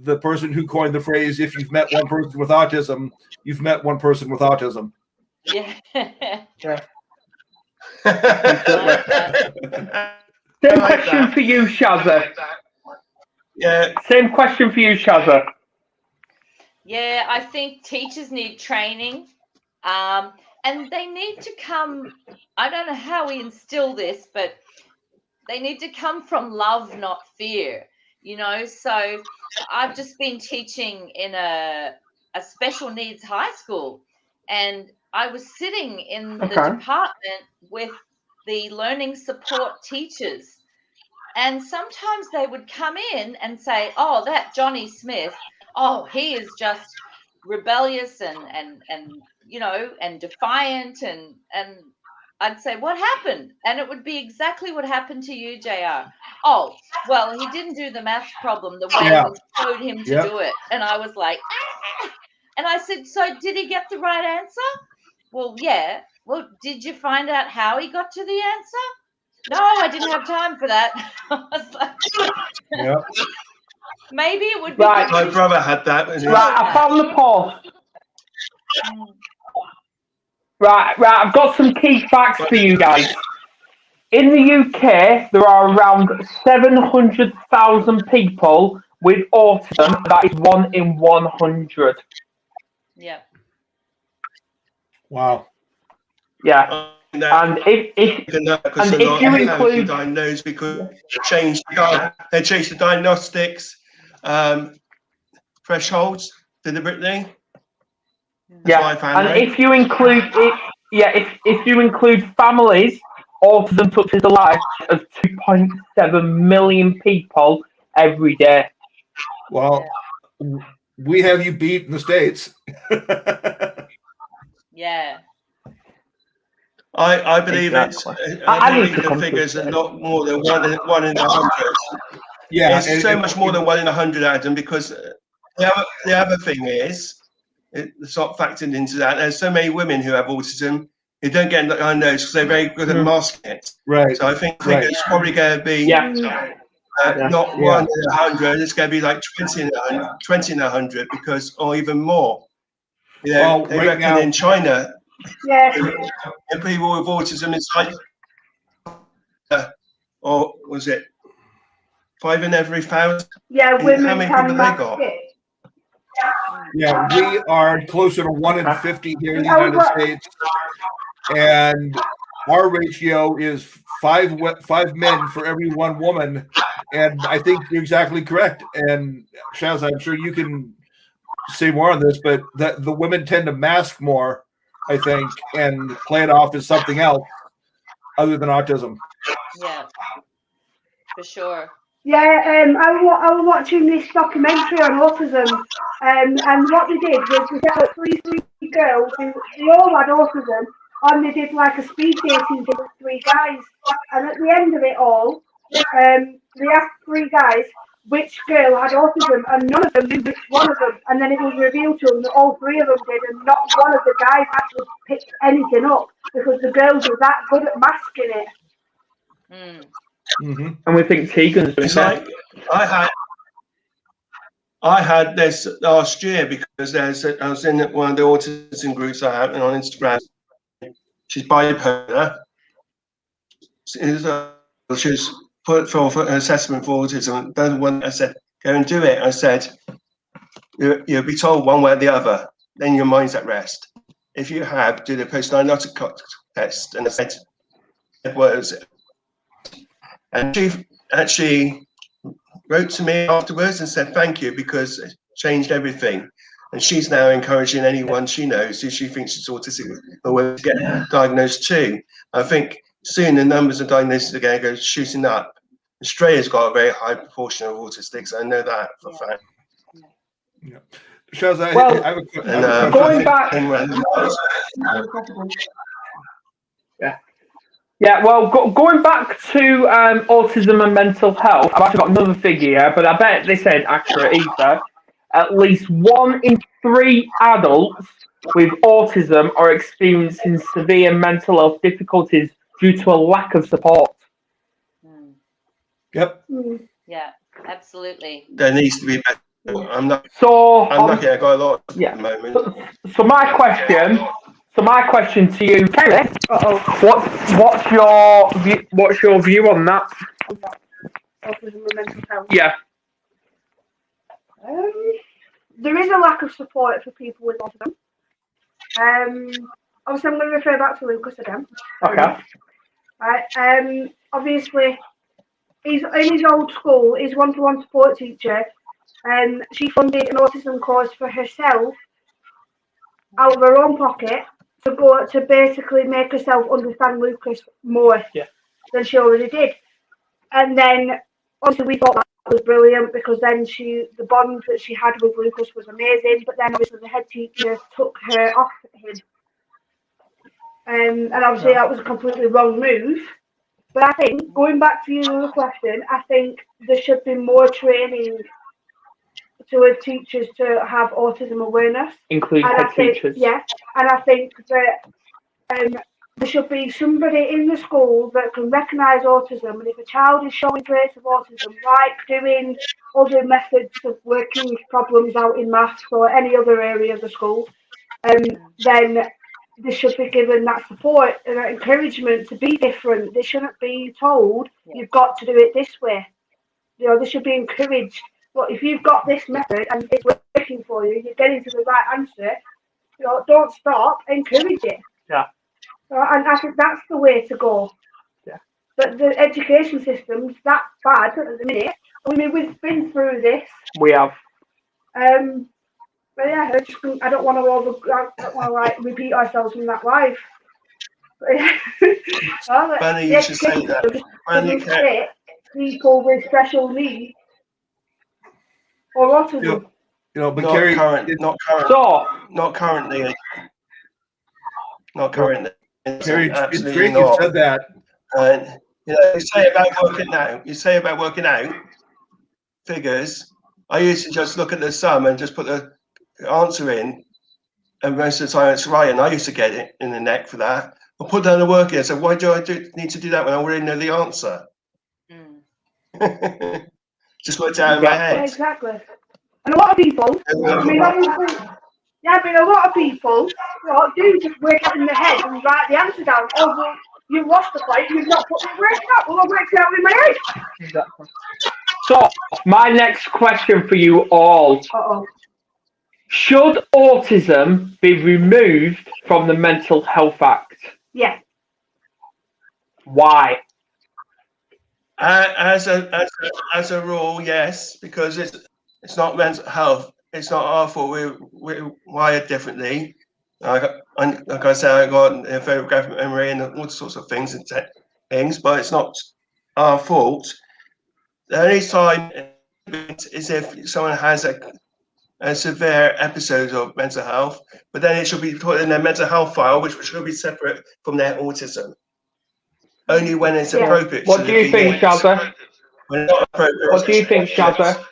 the person who coined the phrase, if you've met one person with autism, you've met one person with autism. Yeah. Same question for you, Shazza. Yeah. Same question for you, Shazza. Yeah, I think teachers need training, and they need to come. I don't know how we instill this, but they need to come from love, not fear. You know, so I've just been teaching in a special needs high school, and I was sitting in the department with the learning support teachers, and sometimes they would come in and say, "Oh, that Johnny Smith, oh, he is just rebellious and you know, and defiant," and I'd say, "What happened?" And it would be exactly what happened to you, JR. "Oh, well, he didn't do the maths problem the way we showed him to do it." And I was like, ah! And I said, "So did he get the right answer?" "Well, yeah." "Well, did you find out how he got to the answer?" "No, I didn't have time for that." I was like, maybe it would be. Right, my brother had that. Right, I found the post. Right, I've got some key facts for you guys. In the UK, there are around 700,000 people with autism. That is 1 in 100. Yeah. Wow. Yeah. And if you include diagnosed because they changed the diagnostics thresholds deliberately. Yeah, and if you include it, if you include families, autism touches the lives of 2.7 million people every day. Well, we have you beat in the States. Yeah. I believe it's. I believe the figures are not more than one in 100. Yeah, it's so much more than 1 in 100, Adam. Because the other thing is, it's not factored into that. There's so many women who have autism who don't get diagnosed because they're very good at masking it. Right. So I think it's probably going to be not 1 in 100. It's going to be like 20 in 100 because, or even more. You know, they reckon now, in China. And people with autism, it's like, or was it 5 in every 1,000? Yeah, women how many can people they got? Yeah, we are closer to 1 in 50 here in the United States, and our ratio is 5 men for every 1 woman. And I think you're exactly correct. And Shaz, I'm sure you can say more on this, but the women tend to mask more, I think, and play it off as something else other than autism. Yeah, for sure. Yeah, I was watching this documentary on autism, and what they did was they set up three girls who they all had autism, and they did like a speed dating thing with 3 guys. And at the end of it all, they asked 3 guys which girl had autism, and none of them knew which one of them. And then it was revealed to them that all 3 of them did, and not one of the guys actually picked anything up because the girls were that good at masking it. Mm-hmm. And we think Tegan's doing that. I had this last year because I was in one of the autism groups I have on Instagram. She's bipolar. She was put for an assessment for autism. The one I said, go and do it. I said, you'll be told one way or the other. Then your mind's at rest. If you have, do the post-diagnostic test. And I said, it was. And she actually wrote to me afterwards and said thank you because it changed everything. And she's now encouraging anyone she knows who she thinks is autistic or to get diagnosed too. I think soon the numbers of diagnoses are going to go shooting up. Australia's got a very high proportion of autistics. I know that for a fact. Yeah. Shazza, well, I have a question. Going back. Yeah, well, going back to autism and mental health, I've actually got another figure here, but I bet this ain't accurate either. at least 1 in 3 adults with autism are experiencing severe mental health difficulties due to a lack of support. Yep. Yeah, absolutely. There needs to be better. I'm lucky I got a lot at the moment. So my question to you, Kerry, what's your view on that? Autism and mental health. Yeah. There is a lack of support for people with autism. Obviously, I'm going to refer back to Lucas again. Okay. Right. Obviously, he's in his old school. His one-to-one support teacher. She funded an autism course for herself out of her own pocket to go to basically make herself understand Lucas more than she already did. And then obviously we thought that was brilliant because then the bond that she had with Lucas was amazing. But then obviously the head teacher took her off him, and obviously that was a completely wrong move. But I think going back to your question, I think there should be more training to teachers to have autism awareness, including head teachers. Yeah, and I think that there should be somebody in the school that can recognise autism, and if a child is showing traits of autism, like doing other methods of working problems out in maths or any other area of the school, then they should be given that support and that encouragement to be different. They shouldn't be told you've got to do it this way. You know, they should be encouraged. Well, if you've got this method and it's working for you, you're getting to the right answer. You know, don't stop. Encourage it. Yeah. And I think that's the way to go. Yeah. But the education system's that bad at the minute. I mean, we've been through this. We have. But yeah, I don't want to like repeat ourselves in that life. Funny you should say that. Fit people with special needs or autism. But not Kerry, not currently. Kerry, it's great not. you said that. And you say about working out figures. I used to just look at the sum and just put the answer in, and most of the time it's right, and I used to get it in the neck for that. I put down the work in. So why do I need to do that when I already know the answer? Just worked out in my head. Exactly. And a lot of people, but a lot of people do just work out in their head and write the answer down. Oh, well, you've lost the fight, you've not put the work out. Well, I worked it out in my head. Exactly. So, my next question for you all. Should autism be removed from the Mental Health Act? Yeah. Why? As a rule, yes, because it's not mental health. It's not our fault. We're wired differently. Like I said, I got a photographic memory and all sorts of things but it's not our fault. The only time is if someone has a severe episode of mental health, but then it should be put in their mental health file, which should be separate from their autism. Only when it's appropriate. What do you think, Shazza? What do you think, Shazza?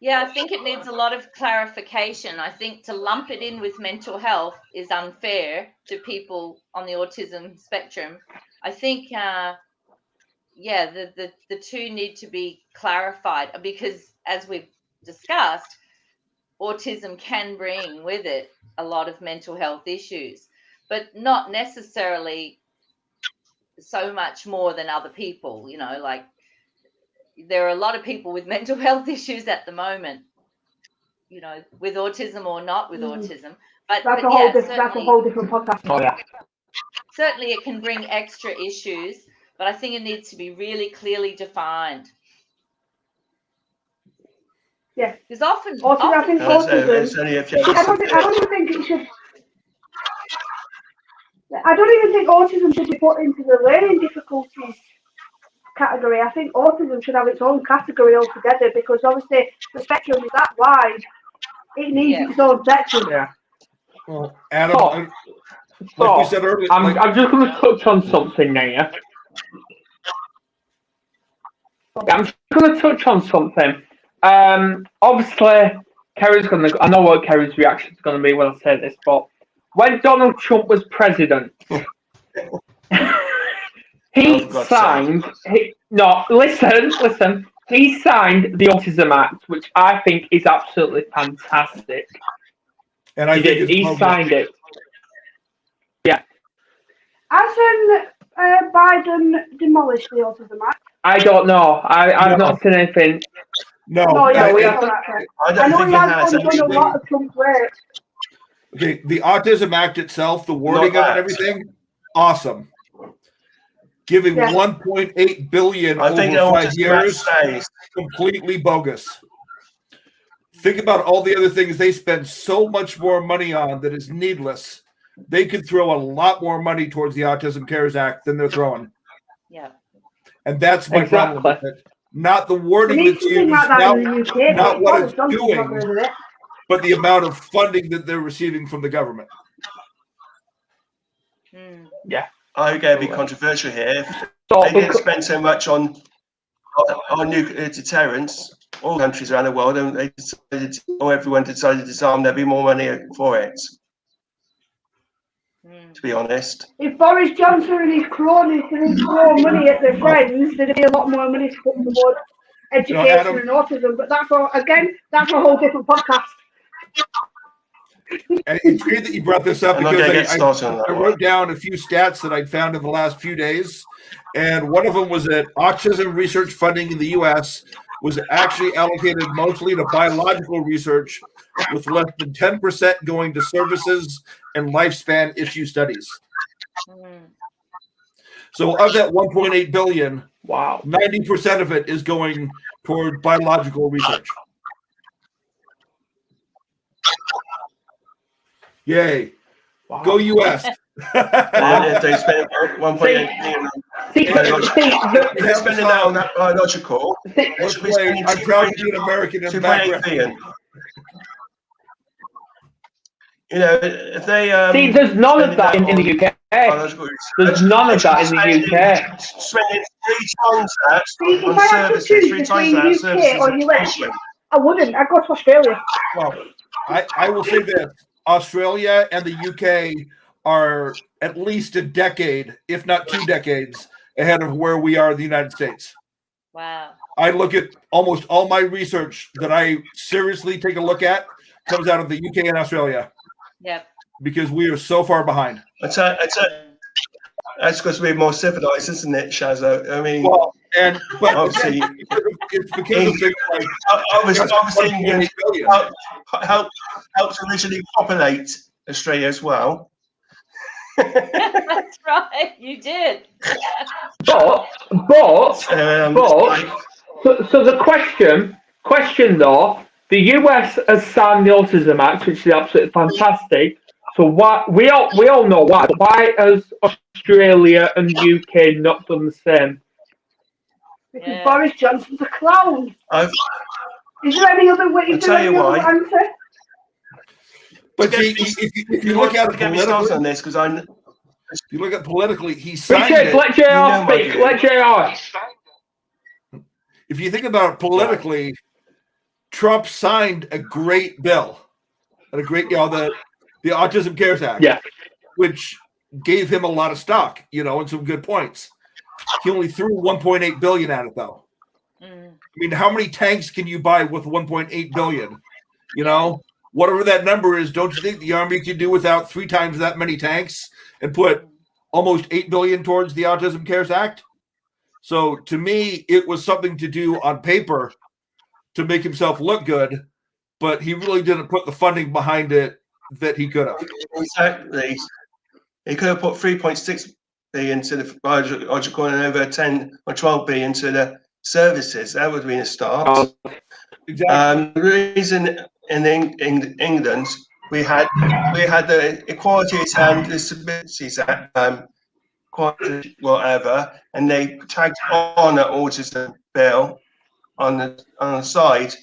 Yeah, I think it needs a lot of clarification. I think to lump it in with mental health is unfair to people on the autism spectrum. I think, the two need to be clarified because, as we've discussed, autism can bring with it a lot of mental health issues, but not necessarily so much more than other people. You know, like there are a lot of people with mental health issues at the moment, you know, with autism or not with autism. But that's a whole different podcast. Oh yeah. Certainly, it can bring extra issues, but I think it needs to be really clearly defined. Yeah, because often I think autism. I don't even think autism should be put into the learning difficulties category. I think autism should have its own category altogether because obviously the spectrum is that wide. It needs its own section. Yeah. Well, Adam, like we said earlier, I'm just going to touch on something now. I'm just going to touch on something. Obviously, Kerry's gonna. I know what Kerry's reaction is gonna be when I say this, but when Donald Trump was president, he signed. Listen. He signed the Autism Act, which I think is absolutely fantastic. And I think he signed it. Yeah. Hasn't Biden demolished the Autism Act? I don't know. I've not seen anything. No, yeah, I don't think he has. Done a lot of Trump's work. Okay, the Autism Act itself, the wording of it, everything, awesome. Giving 1.8 billion over 5 years, completely bogus. Think about all the other things they spend so much more money on that is needless. They could throw a lot more money towards the Autism Cares Act than they're throwing. Yeah. And that's my problem with it. Not the wording that's used, not what it's doing, but the amount of funding that they're receiving from the government. Yeah. I'm going to be controversial here. They didn't spend so much on nuclear deterrence. All countries around the world, and they decided, or everyone decided to disarm. There'd be more money for it. To be honest, if Boris Johnson and his cronies didn't throw money at their friends, there'd be a lot more money to put towards education and autism. But that's a whole different podcast. And it's great that you brought this up because I wrote down a few stats that I'd found in the last few days. And one of them was that autism research funding in the U.S. was actually allocated mostly to biological research, with less than 10% going to services and lifespan issue studies. So of that 1.8 billion, 90% of it is going toward biological research. Yay. Wow. Go US. They spent 1.8 billion. They're spending that on that biological. I'm proud to be an American in the background. You know, if they see, there's none of that in the UK. There's none of that in the UK. Spending 3 times that on services, 3 times that services. Or US, I wouldn't. I'd go to Australia. Well, I will say this: Australia and the UK are at least a decade, if not 2 decades, ahead of where we are in the United States. Wow. I look at almost all my research that I seriously take a look at comes out of the UK and Australia. Yep. Because we are so far behind. That's because we're more civilized, isn't it, Shazza? I mean, but obviously, it's because of things like obviously helped originally populate Australia as well. That's right, you did. So the question though. The US has signed the Autism Act, which is absolutely fantastic. So why we all know why. Why has Australia and UK not done the same? Because Boris Johnson's a clown. Is there any other way? Is there any other answer? But if you look at it politically, on this, because if you look at politically, he signed it. Let JR speak. Let JR. If you think about it politically, Trump signed a great bill, and the Autism Cares Act, which gave him a lot of stock, and some good points. He only threw 1.8 billion at it, though. I mean, how many tanks can you buy with 1.8 billion? Whatever that number is, don't you think the Army could do without 3 times that many tanks and put almost 8 billion towards the Autism Cares Act? So to me, it was something to do on paper to make himself look good, but he really didn't put the funding behind it that he could have. Exactly. He could have put 3.6 billion to the biological and over 10 or 12 billion to the services. That would have been a start. Exactly. The reason in England we had the Equalities and Disabilities Act, whatever, and they tagged on an autism bill on the side,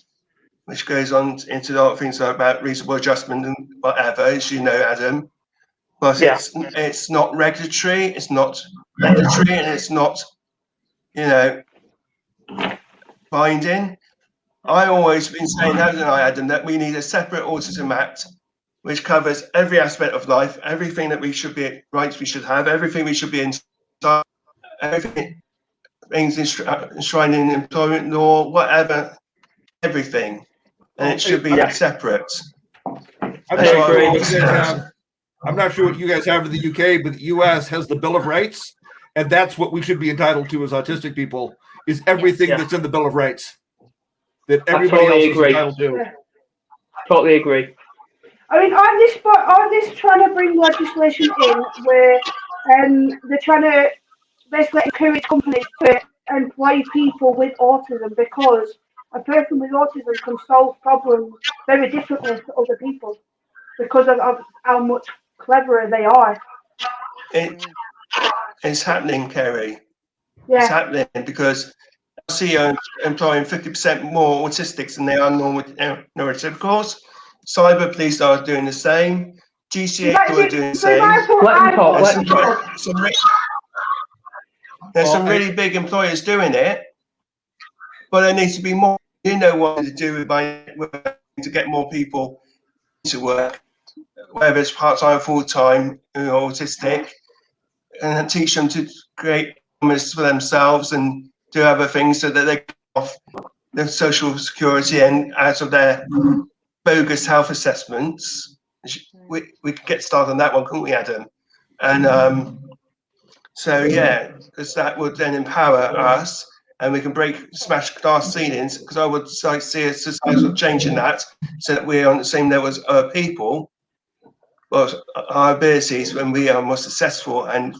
which goes on into a lot of things about reasonable adjustment and whatever, as you know, Adam. But it's not regulatory, it's not mandatory, and it's not, binding. I've always been saying, haven't I, Adam, that we need a separate Autism Act which covers every aspect of life, everything that we should be, rights we should have, everything we should be inside, everything, things enshrined in employment law, whatever, everything. And it should be separate. I'm not sure what you guys have in the UK, but the US has the Bill of Rights, and that's what we should be entitled to as autistic people, is everything that's in the Bill of Rights that everybody else is entitled to. Yeah. Totally agree. I mean, aren't this trying to bring legislation in where they're trying to basically encourage companies to employ people with autism, because a person with autism can solve problems very differently to other people because of how much cleverer they are. It's happening, Kerry. Yeah. It's happening because CEO employing 50% more autistics than they are neurotypicals. Cyber police are doing the same. GCA are doing the same. There's some really big employers doing it, but there needs to be more. You know what to do to get more people to work, whether it's part-time, full-time, autistic, and teach them to create promise for themselves and do other things so that they get off their social security and out of their bogus health assessments. We could get started on that one, couldn't we, Adam? And so yeah, because that would then empower us, and we can smash glass ceilings. Because I would see a societal change in that, so that we're on the same level as other people. But our abilities, when we are more successful and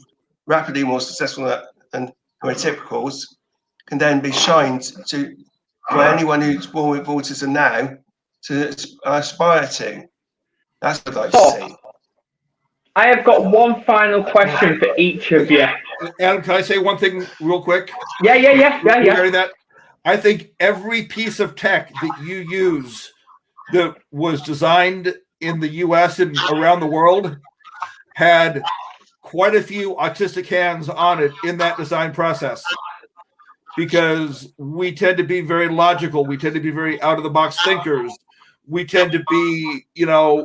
rapidly more successful than neurotypicals, can then be shined to for anyone who's born with autism now to aspire to. That's what I'd like to see. I have got one final question for each of you. Adam, can I say one thing real quick? Yeah. That I think every piece of tech that you use that was designed in the US and around the world had quite a few autistic hands on it in that design process, because we tend to be very logical. We tend to be very out of the box thinkers. We tend to be,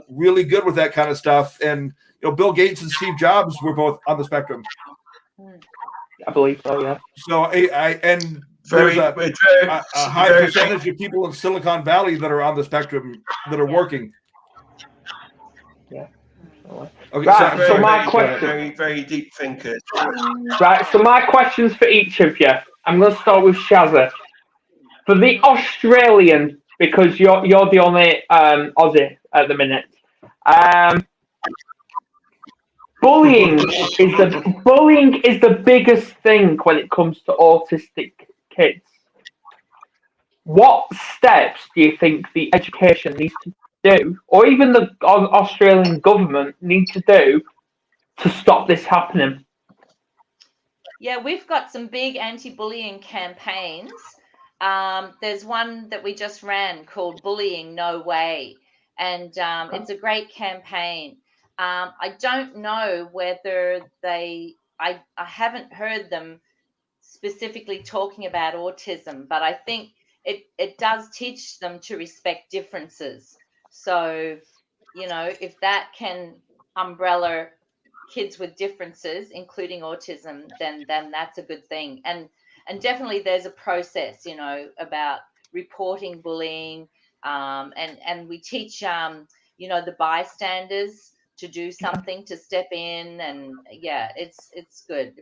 really good with that kind of stuff. And, Bill Gates and Steve Jobs were both on the spectrum. I believe so, yeah. So there's a high percentage of people in Silicon Valley that are on the spectrum that are working. Yeah. Okay, right, so my question, very, very deep thinkers. Right, so my questions for each of you. I'm going to start with Shazza. For the Australian, because you're the only Aussie at the minute. Bullying is the biggest thing when it comes to autistic kids. What steps do you think the education needs to do, or even the Australian government need to do to stop this happening? Yeah, we've got some big anti-bullying campaigns. There's one that we just ran called Bullying No Way, and it's a great campaign. I don't know whether I haven't heard them specifically talking about autism, but I think it does teach them to respect differences. So, if that can umbrella kids with differences, including autism, then that's a good thing. And definitely there's a process, about reporting bullying, and we teach, the bystanders to do something, to step in, and yeah, it's good.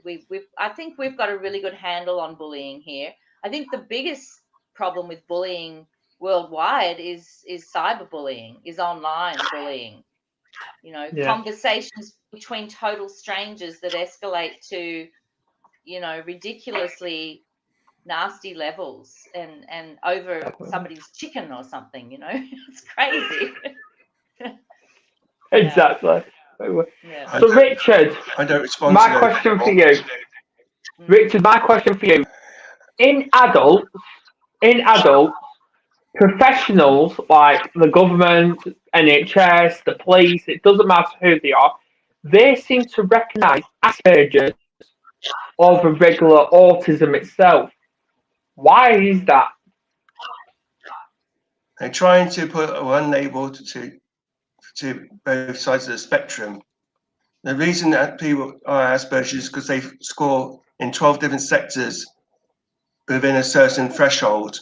I think we've got a really good handle on bullying here. I think the biggest problem with bullying worldwide is cyberbullying, is online bullying. Conversations between total strangers that escalate to, ridiculously nasty levels, and over somebody's chicken or something. It's crazy. Exactly. Yeah. So, Richard, I don't respond. My question for you. Richard, my question for you. In adults, professionals like the government, NHS, the police, it doesn't matter who they are, they seem to recognise Asperger's over regular autism itself. Why is that? they're trying to put one label to both sides of the spectrum. The reason that people are Asperger's is because they score in 12 different sectors within a certain threshold.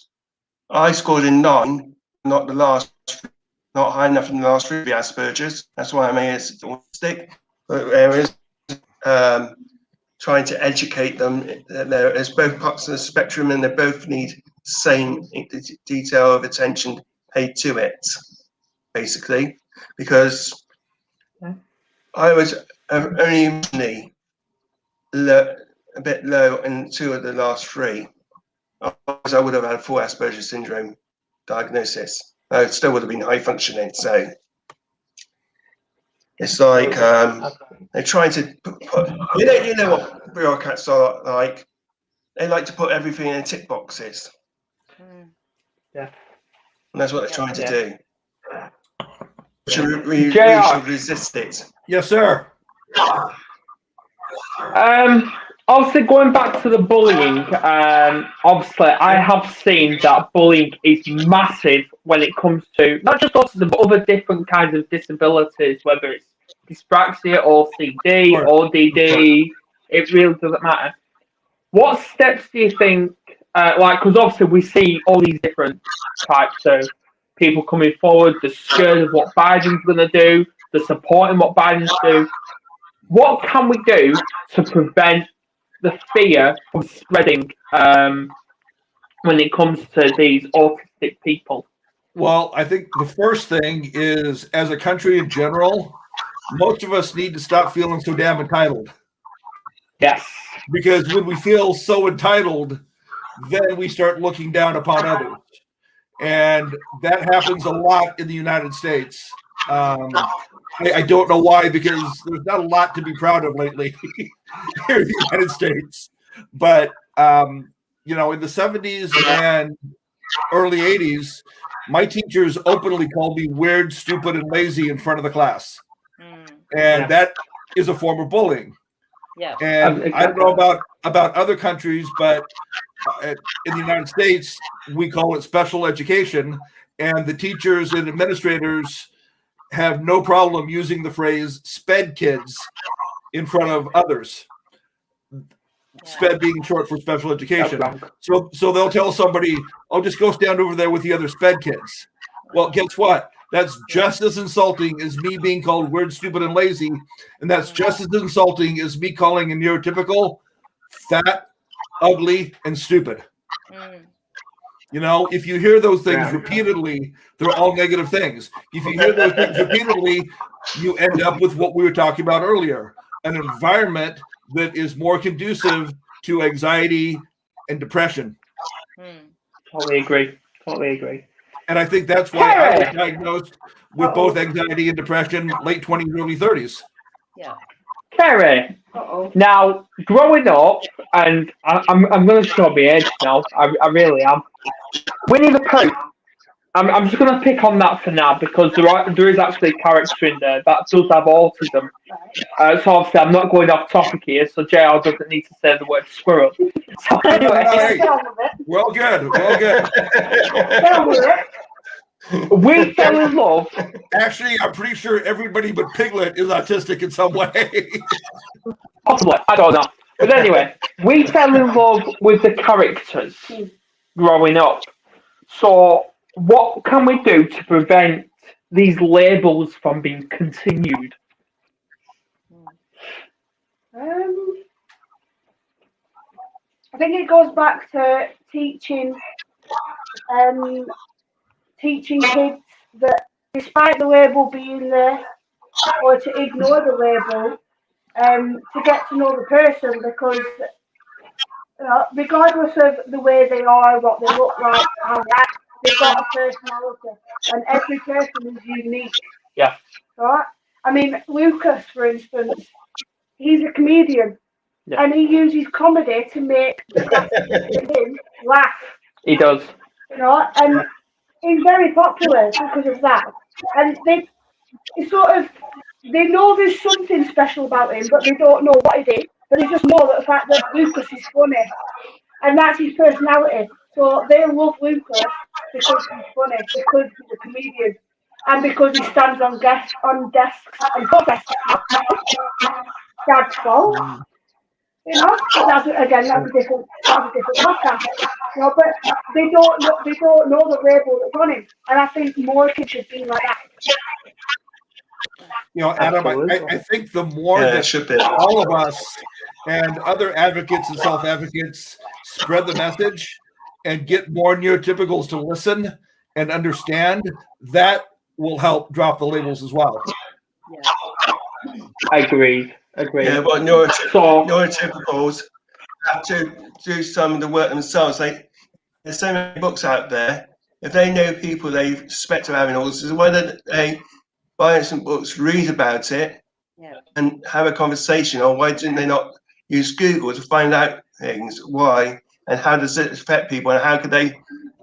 I scored in 9, not the last, not high enough in the last 3 Asperger's. That's why I'm autistic. But there is trying to educate them. There's both parts of the spectrum, and they both need the same detail of attention paid to it, basically. Because I was only a bit low in 2 of the last 3. Otherwise, I would have had full Asperger's syndrome diagnosis. I still would have been high functioning. So it's like they're trying to put you know what bureaucrats are like. They like to put everything in tick boxes. Yeah, and that's what they're trying to do. We should resist it. Yes, sir. Obviously, going back to the bullying, obviously, I have seen that bullying is massive when it comes to not just autism, but other different kinds of disabilities, whether it's dyspraxia, OCD, ODD, it really doesn't matter. What steps do you think, because obviously we see all these different types of people coming forward, they're scared of what Biden's going to do, they're supporting what Biden's doing. What can we do to prevent the fear from spreading when it comes to these autistic people? Well, I think the first thing is, as a country in general, most of us need to stop feeling so damn entitled. Yes. Because when we feel so entitled, then we start looking down upon others. And that happens a lot in the United States. I don't know why, because there's not a lot to be proud of lately here in the United States. But, you know, in the 70s and early 80s, my teachers openly called me weird, stupid, and lazy in front of the class. And that is a form of bullying. Yeah. And I don't know about other countries, but in the United States, we call it special education. And the teachers and administrators have no problem using the phrase SPED kids in front of others. SPED being short for special education. So they'll tell somebody, oh, just go stand over there with the other SPED kids. Well, guess what? That's just as insulting as me being called weird, stupid, and lazy. And that's just as insulting as me calling a neurotypical fat, ugly, and stupid. You know, if you hear those things repeatedly, they're all negative things. If you hear those things repeatedly, you end up with what we were talking about earlier, an environment that is more conducive to anxiety and depression. Totally agree. And I think that's why I was diagnosed with both anxiety and depression late 20s, early 30s. Yeah. Kerry, now growing up, and I'm going to show my age now. I really am. Winnie the Pooh. I'm just going to pick on that for now because there is actually a character in there that does have autism. So obviously I'm not going off topic here, so JR doesn't need to say the word squirrel. So anyway, well good. We fell in love. Actually, I'm pretty sure everybody but Piglet is autistic in some way. Possibly, I don't know. But anyway, we fell in love with the characters growing up. So what can we do to prevent these labels from being continued? I think it goes back to teaching kids that despite the label being there, or to ignore the label, to get to know the person, because regardless of the way they are, what they look like, how they act, they've got a personality, and every person is unique. Yeah. Right? I mean, Lucas, for instance, he's a comedian, and he uses comedy to make him laugh. He does. You know, and he's very popular because of that. And they know there's something special about him, but they don't know what it is. But they just know that the fact that Lucas is funny, and that's his personality. So they love Lucas because he's funny, because he's a comedian, and because he stands on desks and protests. Dad's fault. You know, that's a different podcast. You know, but they don't know the label that's on him, and I think more kids should be like that. You know, Adam, I think the more that all of us and other advocates and self-advocates spread the message and get more neurotypicals to listen and understand, that will help drop the labels as well. Agreed. Yeah, but neurotypicals have to do some of the work themselves. There's so many books out there. If they know people they suspect of having autism, why don't they buy some books, read about it, and have a conversation? Or why didn't they not use Google to find out things? Why and how does it affect people, and how could they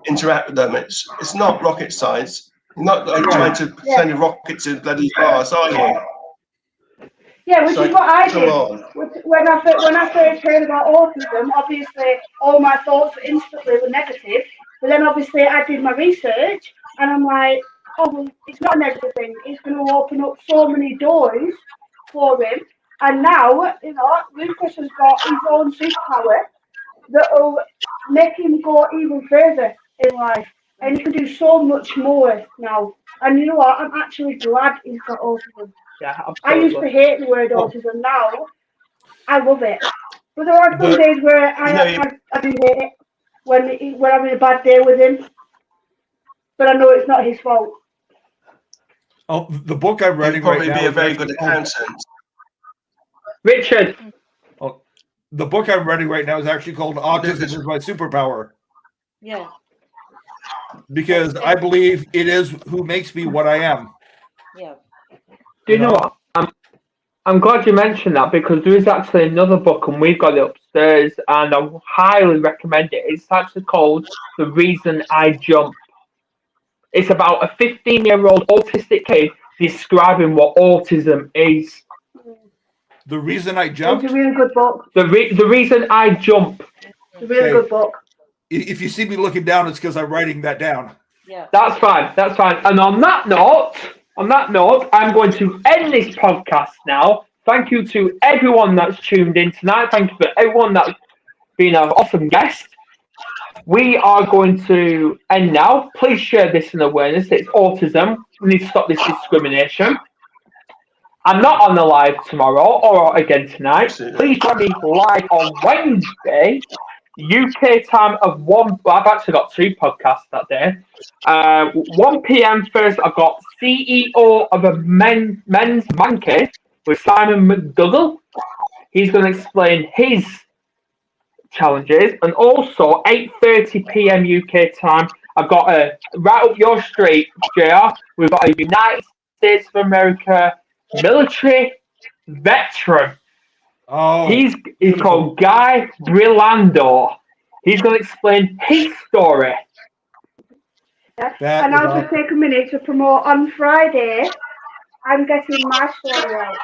interact with them? It's not rocket science. You're not like trying to send a rocket to bloody Mars, are you? Yeah, which is what I did. When I first heard about autism, obviously all my thoughts instantly were negative. But then obviously I did my research, and I'm like, oh, well, it's not a negative thing. It's going to open up so many doors for him. And now, you know, Lucas has got his own superpower that will make him go even further in life. And he can do so much more now. And you know what? I'm actually glad he's got autism. Yeah, I used to hate the word autism. Now I love it. But there are some days where I do hate it when I'm having a bad day with him. But I know it's not his fault. Oh, the book I'm writing right now. Probably be a very good accountant. Richard. Oh, the book I'm writing right now is actually called "Autism is My Superpower." Yeah. Because I believe it is who makes me what I am. Yeah. Do you know what? I'm glad you mentioned that, because there is actually another book, and we've got it upstairs, and I highly recommend it. It's actually called "The Reason I Jump." It's about a 15-year-old autistic kid describing what autism is. The Reason I Jump. It's a really good book. The Reason I Jump. It's a really good book. If you see me looking down, it's because I'm writing that down. Yeah. That's fine. That's fine. And on that note, I'm going to end this podcast now. Thank you to everyone that's tuned in tonight. Thank you for everyone that's been an awesome guest. We are going to end now. Please share this in awareness. It's autism. We need to stop this discrimination. I'm not on the live tomorrow or again tonight. Please join me live on Wednesday, UK time of 1. I've actually got 2 podcasts that day. 1 p.m. first, I've got CEO of a men's man cave with Simon McDougall. He's going to explain his challenges. And also 8:30 p.m. UK time, I've got a right up your street, JR. We've got a United States of America military veteran. Oh, He's called Guy Brilando. He's going to explain his story. And I'll just take a minute to promote. On Friday, I'm getting my story out.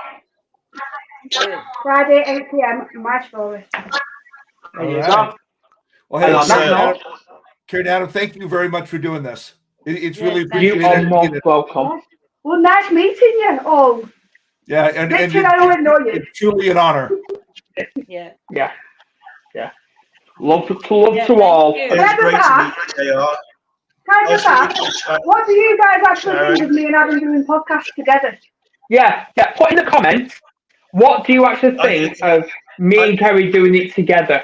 Friday, 8 p.m., my story. There you go. Well, hey, Kerry and Adam, thank you very much for doing this. It's really appreciated. You are most welcome. Well, nice meeting you all. Yeah, and Richard, I don't know you. It's truly an honor. Yeah. Love to all. It's great to meet you, JR. Can I just ask, what do you guys actually think of me and Adam doing podcasts together? Yeah. Put in the comments, what do you actually think of me and Kerry doing it together?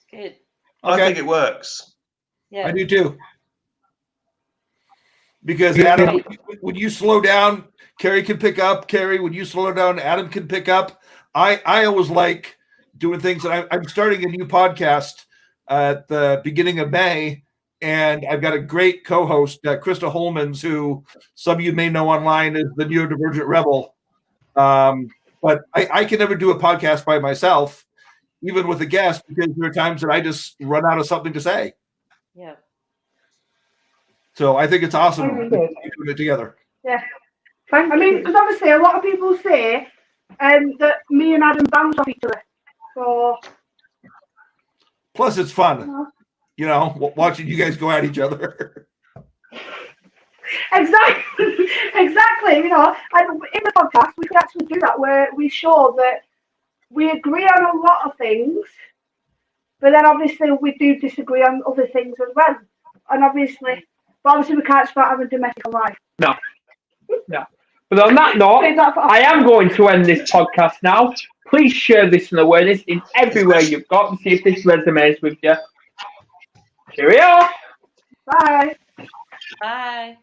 Good. I think it works. Yeah. I do too. Because Adam, when you slow down, Kerry can pick up. Kerry, when you slow down, Adam can pick up. I always like doing things. And I'm starting a new podcast at the beginning of May. And I've got a great co-host, Krista Holmans, who some of you may know online as the Neurodivergent Rebel. But I can never do a podcast by myself, even with a guest, because there are times that I just run out of something to say. Yeah. So I think it's awesome doing it together. Yeah. I mean, because obviously a lot of people say that me and Adam bounce off each other. So. Plus, it's fun. you know, watching you guys go at each other. Exactly. You know, and in the podcast, we could actually do that where we show that we agree on a lot of things, but then obviously we do disagree on other things as well. And obviously we can't start having domestic life. No. But on that note, I am going to end this podcast now. Please share this in awareness in everywhere you've got and see if this resonates with you. Cheerio! Bye. Bye.